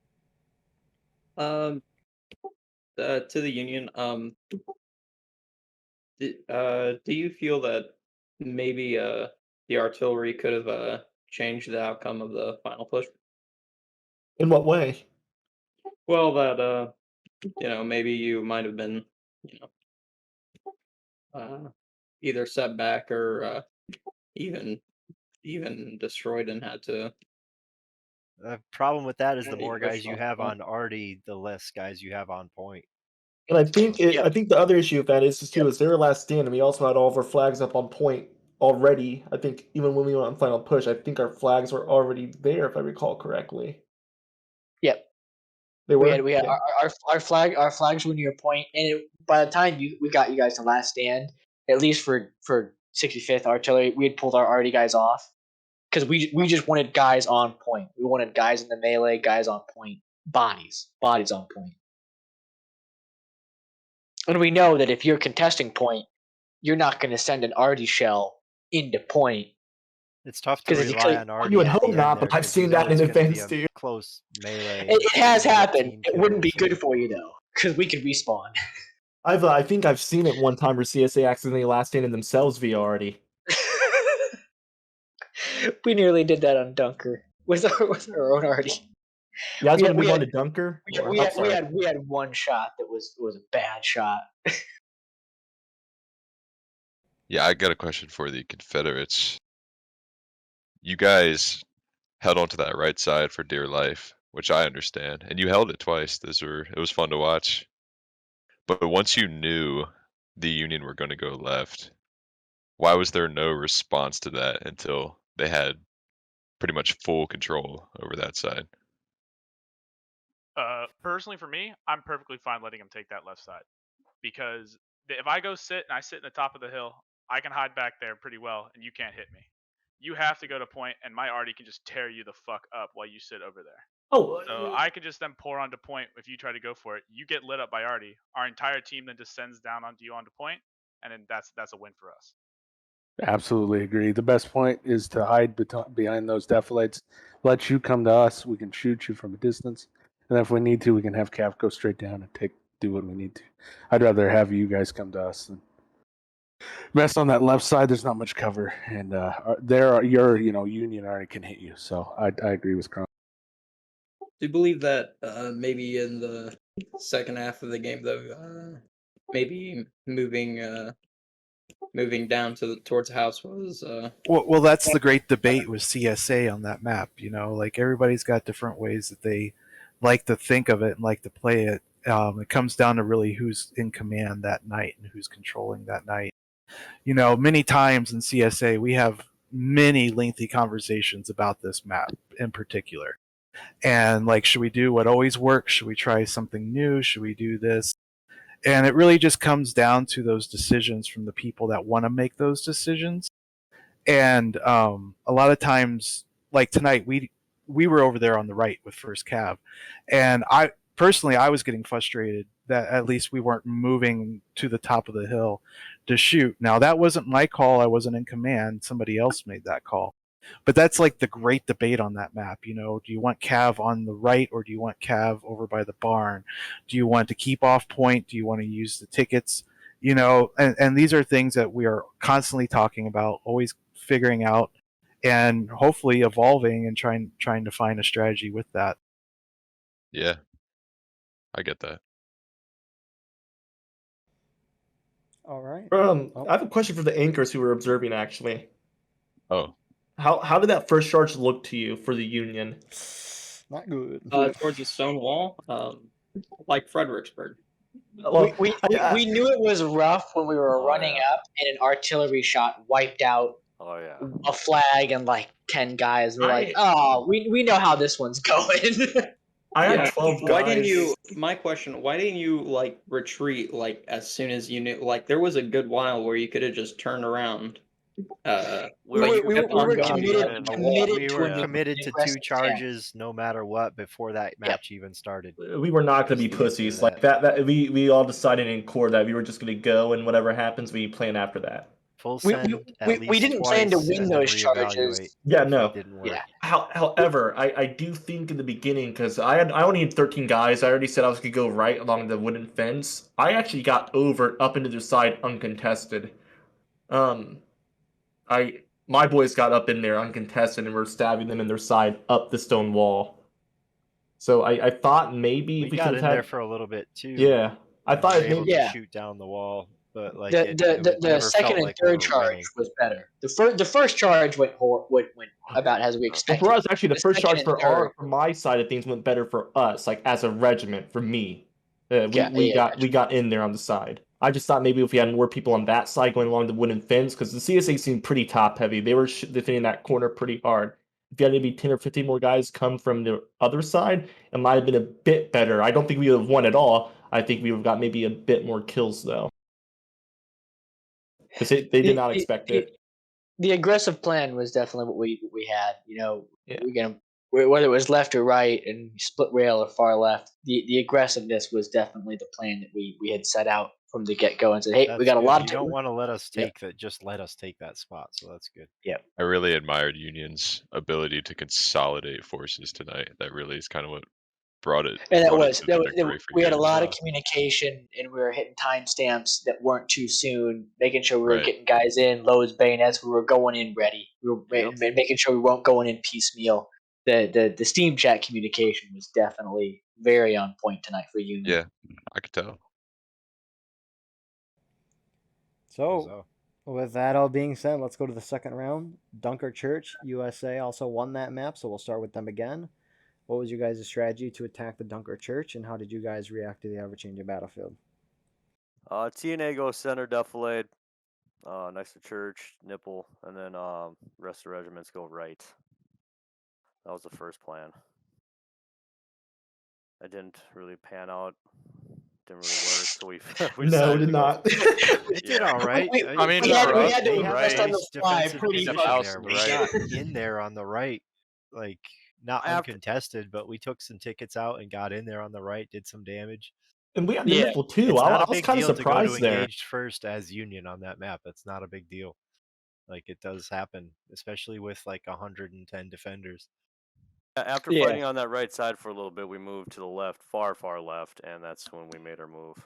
To the Union, do you feel that maybe the artillery could have changed the outcome of the final push? In what way? Well, that maybe you might have been, either set back or even destroyed and had to. The problem with that is the more guys you have on Artie, the less guys you have on point. And I think the other issue of that is they were last stand, and we also had all of our flags up on point already. I think even when we went on final push, I think our flags were already there, if I recall correctly. Yep. They were. We had our flags were near point, and by the time we got you guys to last stand, at least for 65th Artillery, we had pulled our arty guys off because we just wanted guys on point. We wanted guys in the melee, guys on point, bodies on point. And we know that if you're contesting point, you're not going to send an arty shell into point. It's tough to rely on arty. You would at hope the end not, there but I've 'cause seen you know that in it's gonna be defense a too. Close melee. It has you're gonna get happened. team It wouldn't be kills. good for you though, because we could respawn. I think I've seen it one time where CSA accidentally last standed themselves via arty. We nearly did that on Dunker with our own arty. You guys We want had- to we move on had- to Dunker? We had one shot that was a bad shot. Yeah, I got a question for the Confederates. You guys held onto that right side for dear life, which I understand, and you held it twice. It was fun to watch. But once you knew the Union were going to go left, why was there no response to that until they had pretty much full control over that side? Personally, for me, I'm perfectly fine letting him take that left side because if I go sit and I sit in the top of the hill, I can hide back there pretty well, and you can't hit me. You have to go to point, and my arty can just tear you the fuck up while you sit over there. Oh, so I could just then pour onto point if you try to go for it. You get lit up by arty. Our entire team then descends down onto you onto point, and then that's a win for us. Absolutely agree. The best point is to hide behind those defilates. Let you come to us. We can shoot you from a distance, and if we need to, we can have Cav go straight down and do what we need to. I'd rather have you guys come to us than mess on that left side. There's not much cover, and your Union already can hit you. So I agree with Cron. Do you believe that maybe in the second half of the game, though, maybe moving down towards the house was Well, that's the great debate with CSA on that map. You know, like everybody's got different ways that they like to think of it and like to play it. It comes down to really who's in command that night and who's controlling that night. You know, many times in CSA, we have many lengthy conversations about this map in particular. And like, should we do what always works? Should we try something new? Should we do this? And it really just comes down to those decisions from the people that want to make those decisions. And a lot of times, like tonight, we were over there on the right with first Cav, and I was getting frustrated that at least we weren't moving to the top of the hill to shoot. Now that wasn't my call. I wasn't in command. Somebody else made that call. But that's like the great debate on that map. You know, do you want Cav on the right or do you want Cav over by the barn? Do you want to keep off point? Do you want to use the tickets? You know, and these are things that we are constantly talking about, always figuring out, and hopefully evolving and trying to find a strategy with that. Yeah, I get that. All right. I have a question for the anchors who were observing, actually. Oh. How did that first charge look to you for the Union? Not good. Towards the stone wall, like Fredericksburg. Well, we knew it was rough when we were running up, and an artillery shot wiped out a flag and like 10 guys. We're like, oh, we know how this one's going. I had 12 guys. Why didn't you? My question: why didn't you like retreat like as soon as you knew? Like there was a good while where you could have just turned around. We were committed committed to 2 charges no matter what before that match even started. We were not going to be pussies like that. We all decided in core that we were just going to go, and whatever happens, we plan after that. Full send. We didn't plan to win those charges. Yeah, no. Didn't work. Yeah. However, I do think in the beginning, because I only had 13 guys. I already said I was going to go right along the wooden fence. I actually got over up into their side uncontested. My boys got up in there uncontested and were stabbing them in their side up the stone wall. So I thought maybe we we got could in have there for a little bit too. Yeah, I thought we were maybe able to shoot down the wall, but like the second and third charge was better. The first charge went about as we expected. For us, actually, the first charge for my side of things went better for us, like as a regiment. For me, we got in there on the side. I just thought maybe if we had more people on that side going along the wooden fence, because the CSA seemed pretty top heavy. They were defending that corner pretty hard. If you had maybe 10 or 15 more guys come from the other side, it might have been a bit better. I don't think we would have won at all. I think we would have got maybe a bit more kills though. Because they did not expect it. The aggressive plan was definitely what we had. You know, Yeah. we're gonna whether it was left or right and split rail or far left. The aggressiveness was definitely the plan that we had set out from the get go and said, hey, we That's got a good. lot You of. don't want to let us Yep. take that. Just let us take that spot. So that's good. Yep. I really admired Union's ability to consolidate forces tonight. That really is kind of what brought it. And brought it to the victory for we you had a guys. lot of communication, and we were hitting timestamps that weren't too soon, making sure we were Right. getting guys in, loads, bayonets. We were going in ready. We were making sure we weren't going in piecemeal. The Steam chat communication was definitely very on point tonight for Union. Yeah, I could tell. So, with that all being said, let's go to the second round. Dunker Church, USA also won that map, so we'll start with them again. What was your guys' strategy to attack the Dunker Church, and how did you guys react to the ever-changing battlefield? TNA goes center defilade, next to church, nipple, and then rest of the regiments go right. That was the first plan. It didn't really pan out. Didn't really work, so we No, decided it did to not. It did all right. I mean, we had for us, to the invest on right the fly defensive pretty position much. there. the We right. got in there on the right, like not After- uncontested, but we took some tickets out and got in there on the right, did some damage. And we had the nipple too. It's not I a was big kind of deal to go to surprised there. engage first as Union on that map. That's not a big deal. Like it does happen, especially with like 110 defenders. After fighting on that right side for a little bit, we moved to the left, far left, and that's when we made our move.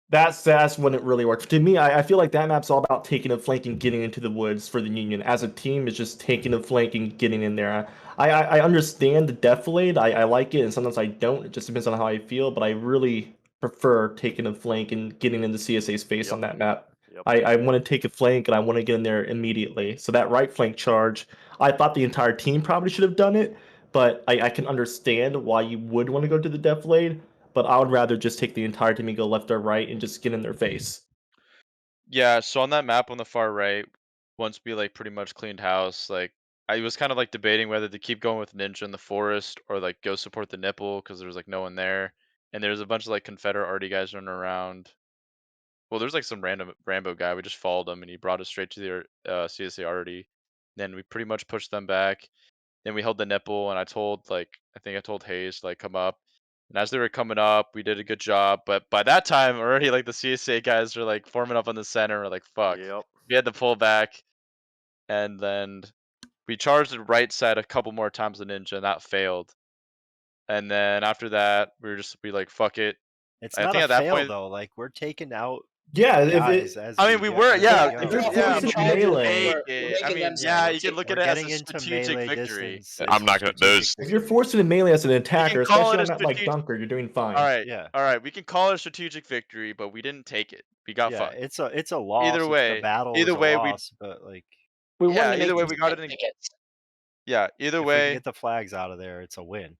That's when it really worked. To me, I feel like that map's all about taking a flank and getting into the woods for the Union. As a team, it's just taking a flank and getting in there. I understand the defilade. I like it, and sometimes I don't. It just depends on how I feel, but I really prefer taking a flank and getting into CSA's face on that map. I want to take a flank, and I want to get in there immediately. So that right flank charge, I thought the entire team probably should have done it, but I can understand why you would want to go to the defilade. But I would rather just take the entire team and go left or right and just get in their face. Yeah, so on that map on the far right, once we like pretty much cleaned house, like I was kind of like debating whether to keep going with Ninja in the forest or like go support the nipple because there was like no one there, and there's a bunch of like Confederate arty guys running around. Well, there's like some random Rambo guy. We just followed him and he brought us straight to the CSA arty. Then we pretty much pushed them back. Then we held the nipple, and I think I told Hayes to, like come up. And as they were coming up, we did a good job. But by that time, already like the CSA guys were like forming up on the center. We're like, fuck. We had to pull back, and then we charged the right side a couple more times with Ninja, and that failed. And then after that, we like fuck it. It's I not think a at that fail point, though. Like we're taking out Yeah, guys as I mean, we were, as yeah, go. if you're yeah, forcing but melee, I mean, yeah, you can look at we're it as getting a into strategic melee victory. distance. I'm not gonna those. if you're forcing a melee as an attacker, call especially it on a a map like strategic- Dunker, you're doing fine. All right, Yeah. all right, we can call it a strategic victory, but we didn't take it. We got Yeah, fucked. it's a loss. Either way, the battle either is a way, loss, but like We yeah, wanted to either make way, these we got it. tickets. Yeah, either if we way, can get the flags out of there, it's a win.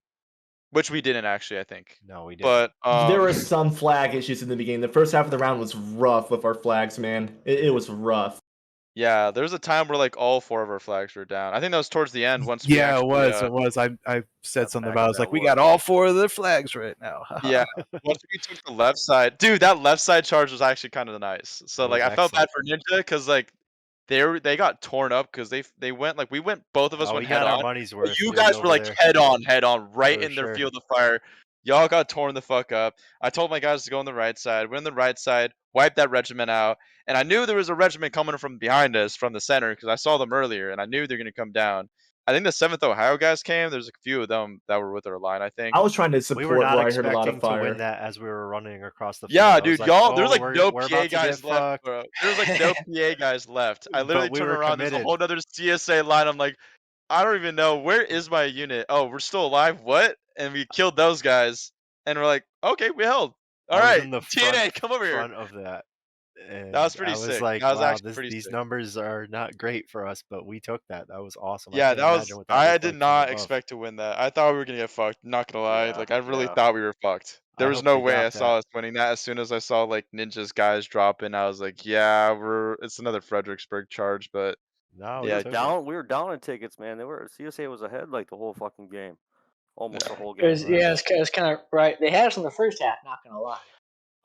which we didn't actually, I think. No, we didn't. But There were some flag issues in the beginning. The first half of the round was rough with our flags, man. It was rough. yeah, there was a time where like all 4 of our flags were down. I think that was towards the end. Once we Yeah, actually, it was. I said something back about. I in was that like, we wood. got all 4 of the flags right now. yeah, once we took the left side, dude, that left side charge was actually kind of nice. So It like, was I felt bad excellent. for Ninja because like they got torn up because they went like we went, both of us Oh, went we head got our on. money's But worth. you dude, guys were over like there. head on, right For in their sure. field of fire. Y'all got torn the fuck up. I told my guys to go on the right side. Went on the right side, wiped that regiment out, and I knew there was a regiment coming from behind us from the center because I saw them earlier, and I knew they're gonna come down. I think the 7th Ohio guys came. There's a few of them that were with our line, I think. I was trying to We support were not where I heard a lot of expecting to fire. win that as we were running across the field. Yeah, I was dude, like, y'all, there's "Oh, like no we're PA about to guys get left, fucked." bro. There's like no PA guys left. I literally But we turned were around. There's a committed. whole other CSA line. I'm like, I don't even know, where is my unit? Oh, we're still alive. What? And we killed those guys. And we're like, okay, we held. All I was right, in the TNA, come over here. front of that. And That was pretty I was sick. like, That was wow, actually pretty these sick. numbers are not great for us, but we took that. That was awesome. I Yeah, can't that was. imagine what that I looked did like from not above. expect to win that. I thought we were gonna get fucked. Not gonna lie. Yeah, Like I really yeah. thought we were fucked. There I was hope no they way got I saw that. us winning that. As soon as I saw like Ninja's guys dropping, I was like, yeah, it's another Fredericksburg charge. But No, We yeah, were down. We were down in tickets, man. CSA was ahead like the whole fucking game, almost the whole game. It was kind of right. They had us in the first half. Not gonna lie.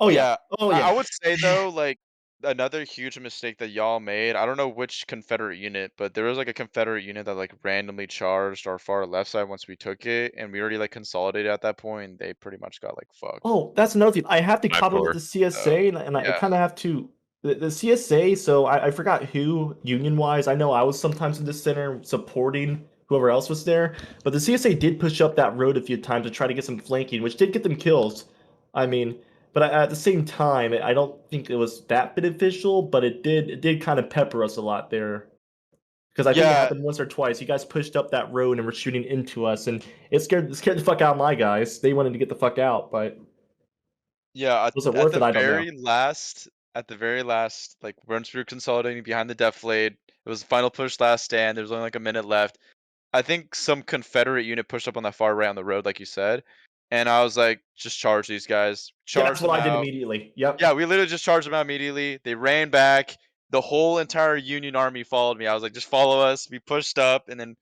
Oh yeah. Oh yeah. I would say though, like another huge mistake that y'all made. I don't know which Confederate unit, but there was like a Confederate unit that like randomly charged our far left side once we took it, and we already like consolidated at that point. They pretty much got like fucked. Oh, that's another thing. I have to My compliment poor. the CSA, and I Yeah. kind of have to. The CSA, so I forgot who, union wise. I know I was sometimes in the center supporting whoever else was there, but the CSA did push up that road a few times to try to get some flanking, which did get them kills. I mean, but at the same time, I don't think it was that beneficial, but it did kind of pepper us a lot there. Because I think it Yeah, happened once or twice. You guys pushed up that road and were shooting into us, and it scared the fuck out of my guys. They wanted to get the fuck out, but yeah. was it At worth it? the I don't know. very last, like once we were consolidating behind the deflate, it was the final push, last stand. There was only like a minute left. I think some Confederate unit pushed up on that far right on the road, like you said, and I was like, just charge these guys, Yeah, that's charge what them I did out. immediately. Yep. Yeah, we literally just charged them out immediately. They ran back. The whole entire Union army followed me. I was like, just follow us. We pushed up, and then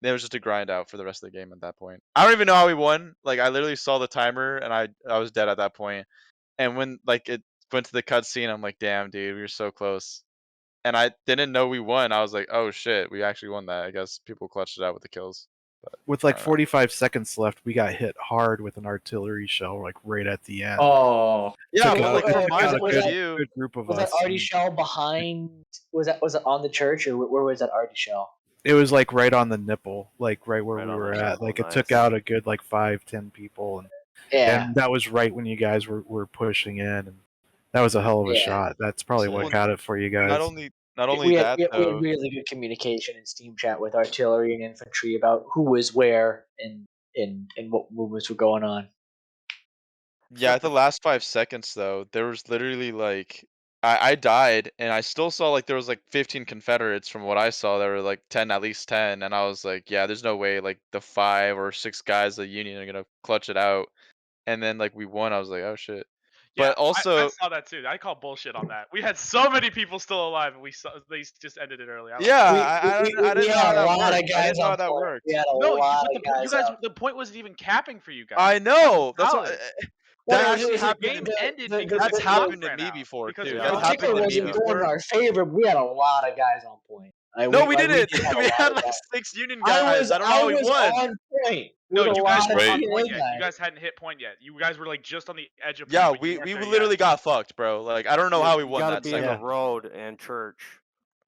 it was just a grind out for the rest of the game at that point. I don't even know how we won. Like, I literally saw the timer, and I was dead at that point. And when like it went to the cutscene, I'm like, damn, dude, we were so close. And I didn't know we won. I was like, oh shit, we actually won that. I guess people clutched it out with the kills. But With I like don't know. 45 seconds left, we got hit hard with an artillery shell, like right at the end. Oh. Yeah, Took but out like from my a point good, of view, good group of Was us. that arty shell behind? Was it on the church, or where was that arty shell? It was like right on the nipple, like right where Right we on the were at. nipple, Like it nice. took out a good like 5-10 people, Yeah. and that was right when you guys were pushing in, and that was a hell of a Yeah. shot. That's probably what Well, got it for you guys. not only we had, that we had though. really good communication in Steam chat with artillery and infantry about who was where and what movements were going on. Yeah, at the last 5 seconds though, there was literally like I died and I still saw like there was like 15 Confederates from what I saw. There were like 10, at least 10, and I was like, yeah, there's no way like the 5 or 6 guys of the Union are gonna clutch it out. And then like we won. I was like, oh shit. Yeah, But also, I saw that too. I call bullshit on that. We had so many people still alive, and they just ended it early. yeah, I We didn't know had how a that lot worked. of I guys didn't know how on that point. worked. We had a No, lot but of guys you guys, out. the point wasn't even capping for you guys. I know. That's what. Solid. Well, That it actually was just- The happened. game ended the- because That's the clock happened to ran me out. before Because too. we the That's had happened ticker to me wasn't going before. in our favor, but we had a lot of guys on point. No, we did didn't. have a We lot had of like guys. 6 Union I guys. I don't know how we was won. on point. No, with a you guys lot of weren't on Wait. point TNA yet. You guys. guys hadn't hit point yet. You guys were like just on the edge of point. Yeah, but you we weren't we there literally yet. got fucked, bro. Like I don't know how we You won gotta that be in second. the road and church.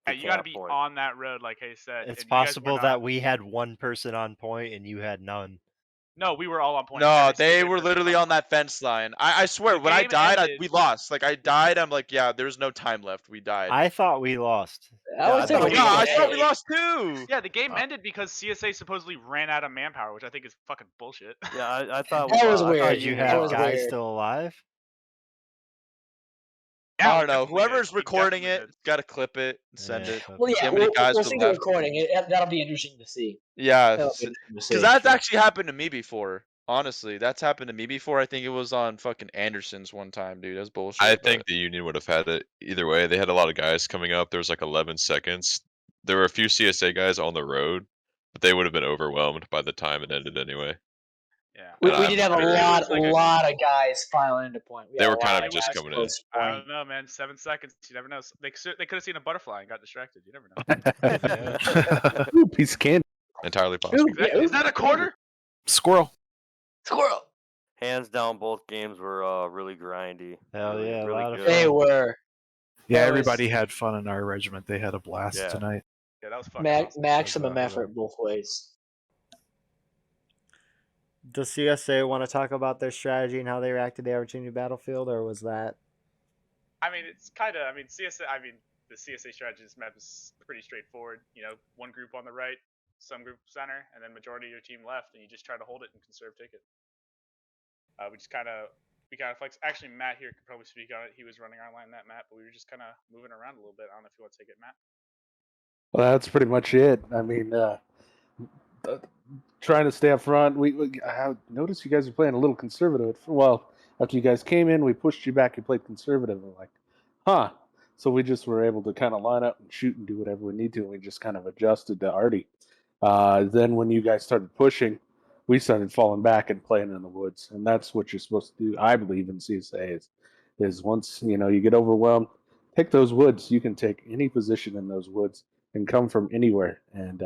Yeah, to you got to cap be point. on that road, like Hayes said. It's and you guys were possible not. that we had one person on point and you had none. No, we were all on point. No, Every they single were person literally was on that fence line. I swear, The when I game died, ended- we lost. Like I died, I'm like, yeah, there's no time left. We died. I thought we lost. I was thinking yeah, I we thought we did. lost too. Yeah, the game ended because CSA supposedly ran out of manpower, which I think is fucking bullshit. Yeah, I thought That was I weird. thought Did you Union have lost. guys weird. still alive? Yeah, I we don't know. definitely did. Whoever's We recording definitely it, did. gotta clip it and send Yeah, it. Well, yeah, See how many guys we'll were see the left. recording. That'll be interesting to see. Yeah, That'll be interesting to see. because that's actually happened to me before. Honestly, that's happened to me before. I think it was on fucking Anderson's one time, dude. That's bullshit. I but- think the Union would have had it either way. They had a lot of guys coming up. There was like 11 seconds. There were a few CSA guys on the road, but they would have been overwhelmed by the time it ended anyway. Yeah. We And did I'm have a very- lot of guys filing into point. We They had were a kind lot of just guys coming in. close to I point. don't know, man. 7 seconds. You never know. They could have seen a butterfly and got distracted. You never know. Ooh, piece of candy. Entirely possible. Is that a quarter? Squirrel. Squirrel. Hands down, both games were really grindy. Hell yeah, a really lot of good. They were. Yeah, That was- everybody had fun in our regiment. They had a blast Yeah. tonight. Yeah, that was fucking awesome. Maximum effort both ways. Does CSA want to talk about their strategy and how they reacted to the Virginia battlefield, or was that? I mean, it's kind of. I mean, CSA. I mean, the CSA strategy this map is pretty straightforward. You know, one group on the right, some group center, and then majority of your team left, and you just try to hold it and conserve ticket. We kind of flex. Actually, Matt here could probably speak on it. He was running our line that map, but we were just kind of moving around a little bit. I don't know if you want to take it, Matt. Well, that's pretty much it. I mean, trying to stay up front. I noticed you guys are playing a little conservative. Well, after you guys came in, we pushed you back and played conservative. We're like, huh. So we just were able to kind of line up and shoot and do whatever we need to. And we just kind of adjusted to Artie. Then when you guys started pushing, we started falling back and playing in the woods. And that's what you're supposed to do, I believe, in CSA, is is once you get overwhelmed, take those woods. You can take any position in those woods and come from anywhere and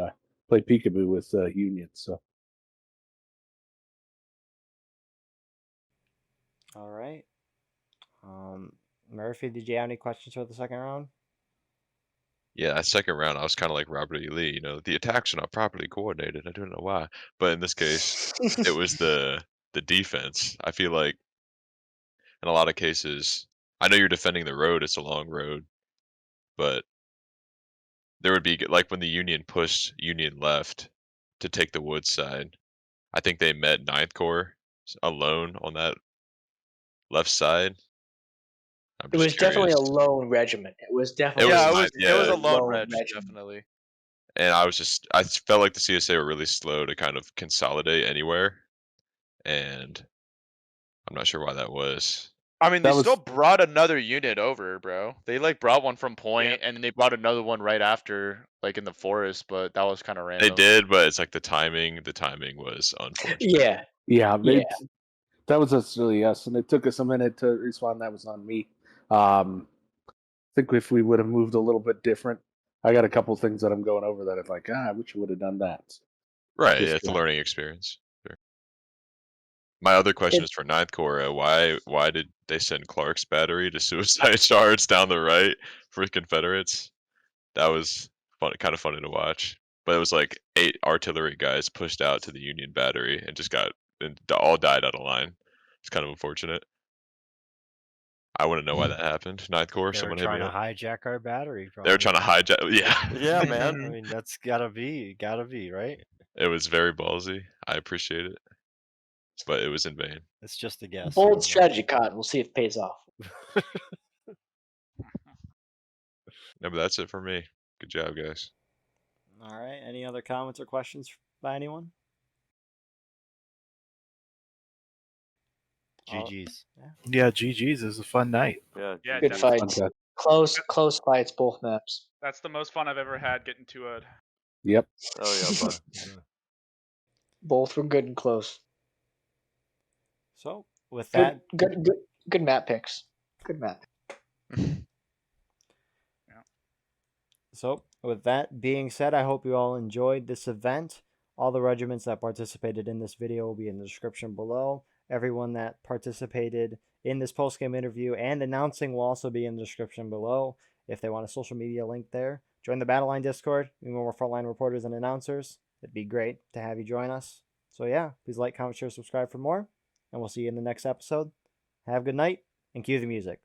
play peekaboo with Union. So All right. Murphy, did you have any questions for the second round? Yeah, that second round, I was kind of like Robert E. Lee. The attacks are not properly coordinated. I don't know why, but in this case, it was the defense. I feel like in a lot of cases, I know you're defending the road. It's a long road, but there would be like when the Union pushed Union left to take the woods side. I think they met Ninth Corps alone on that left side. I'm It just was definitely curious. a lone regiment. It was It definitely was Yeah, my, it was yeah, a lone lone reg, regiment. definitely. and I felt like the CSA were really slow to kind of consolidate anywhere, and I'm not sure why that was. I mean, they that still was brought another unit over, bro. They like brought one from point, and then they brought another one right after, like in the forest. But that was kind of They random. did, but it's like the timing was unfortunate. Yeah. yeah, Yeah. that was us really us, and it took us a minute to respond. That was on me. I think if we would have moved a little bit different, I got a couple things that I'm going over that I'm like, I wish you would have done that. Right, yeah, Just it's a learning experience. Sure. My other question is for Ninth Corps. Why did they send Clark's battery to suicide charge down the right for Confederates? That was fun, kind of funny to watch. But it was like 8 artillery guys pushed out to the Union battery and all died out of line. It's kind of unfortunate. I wouldn't know why that happened. Ninth Corps, They were someone hit trying me to up. hijack our battery. They were Probably. trying to hijack. Yeah. Yeah, I man. mean, that's gotta be, right? It was very ballsy. I appreciate it, but it was in vain. It's just a guess. Bold strategy, Cauthon. We'll see if it pays off. No, but that's it for me. Good job, guys. All right. Any other comments or questions by anyone? GG's. Yeah, GG's is a fun night. Yeah, Yeah, Good definitely. fights. Close fights, both maps. That's the most fun I've ever had getting to a. Yep. Oh yeah, bud. Both were good and close. So with that, Good map picks. Good map. So, with that being said, I hope you all enjoyed this event. All the regiments that participated in this video will be in the description below. Everyone that participated in this post-game interview and announcing will also be in the description below. If they want a social media link there, join the Battle Line Discord. We more Frontline Reporters and announcers. It'd be great to have you join us. So yeah, please like, comment, share, subscribe for more, and we'll see you in the next episode. Have a good night, and cue the music.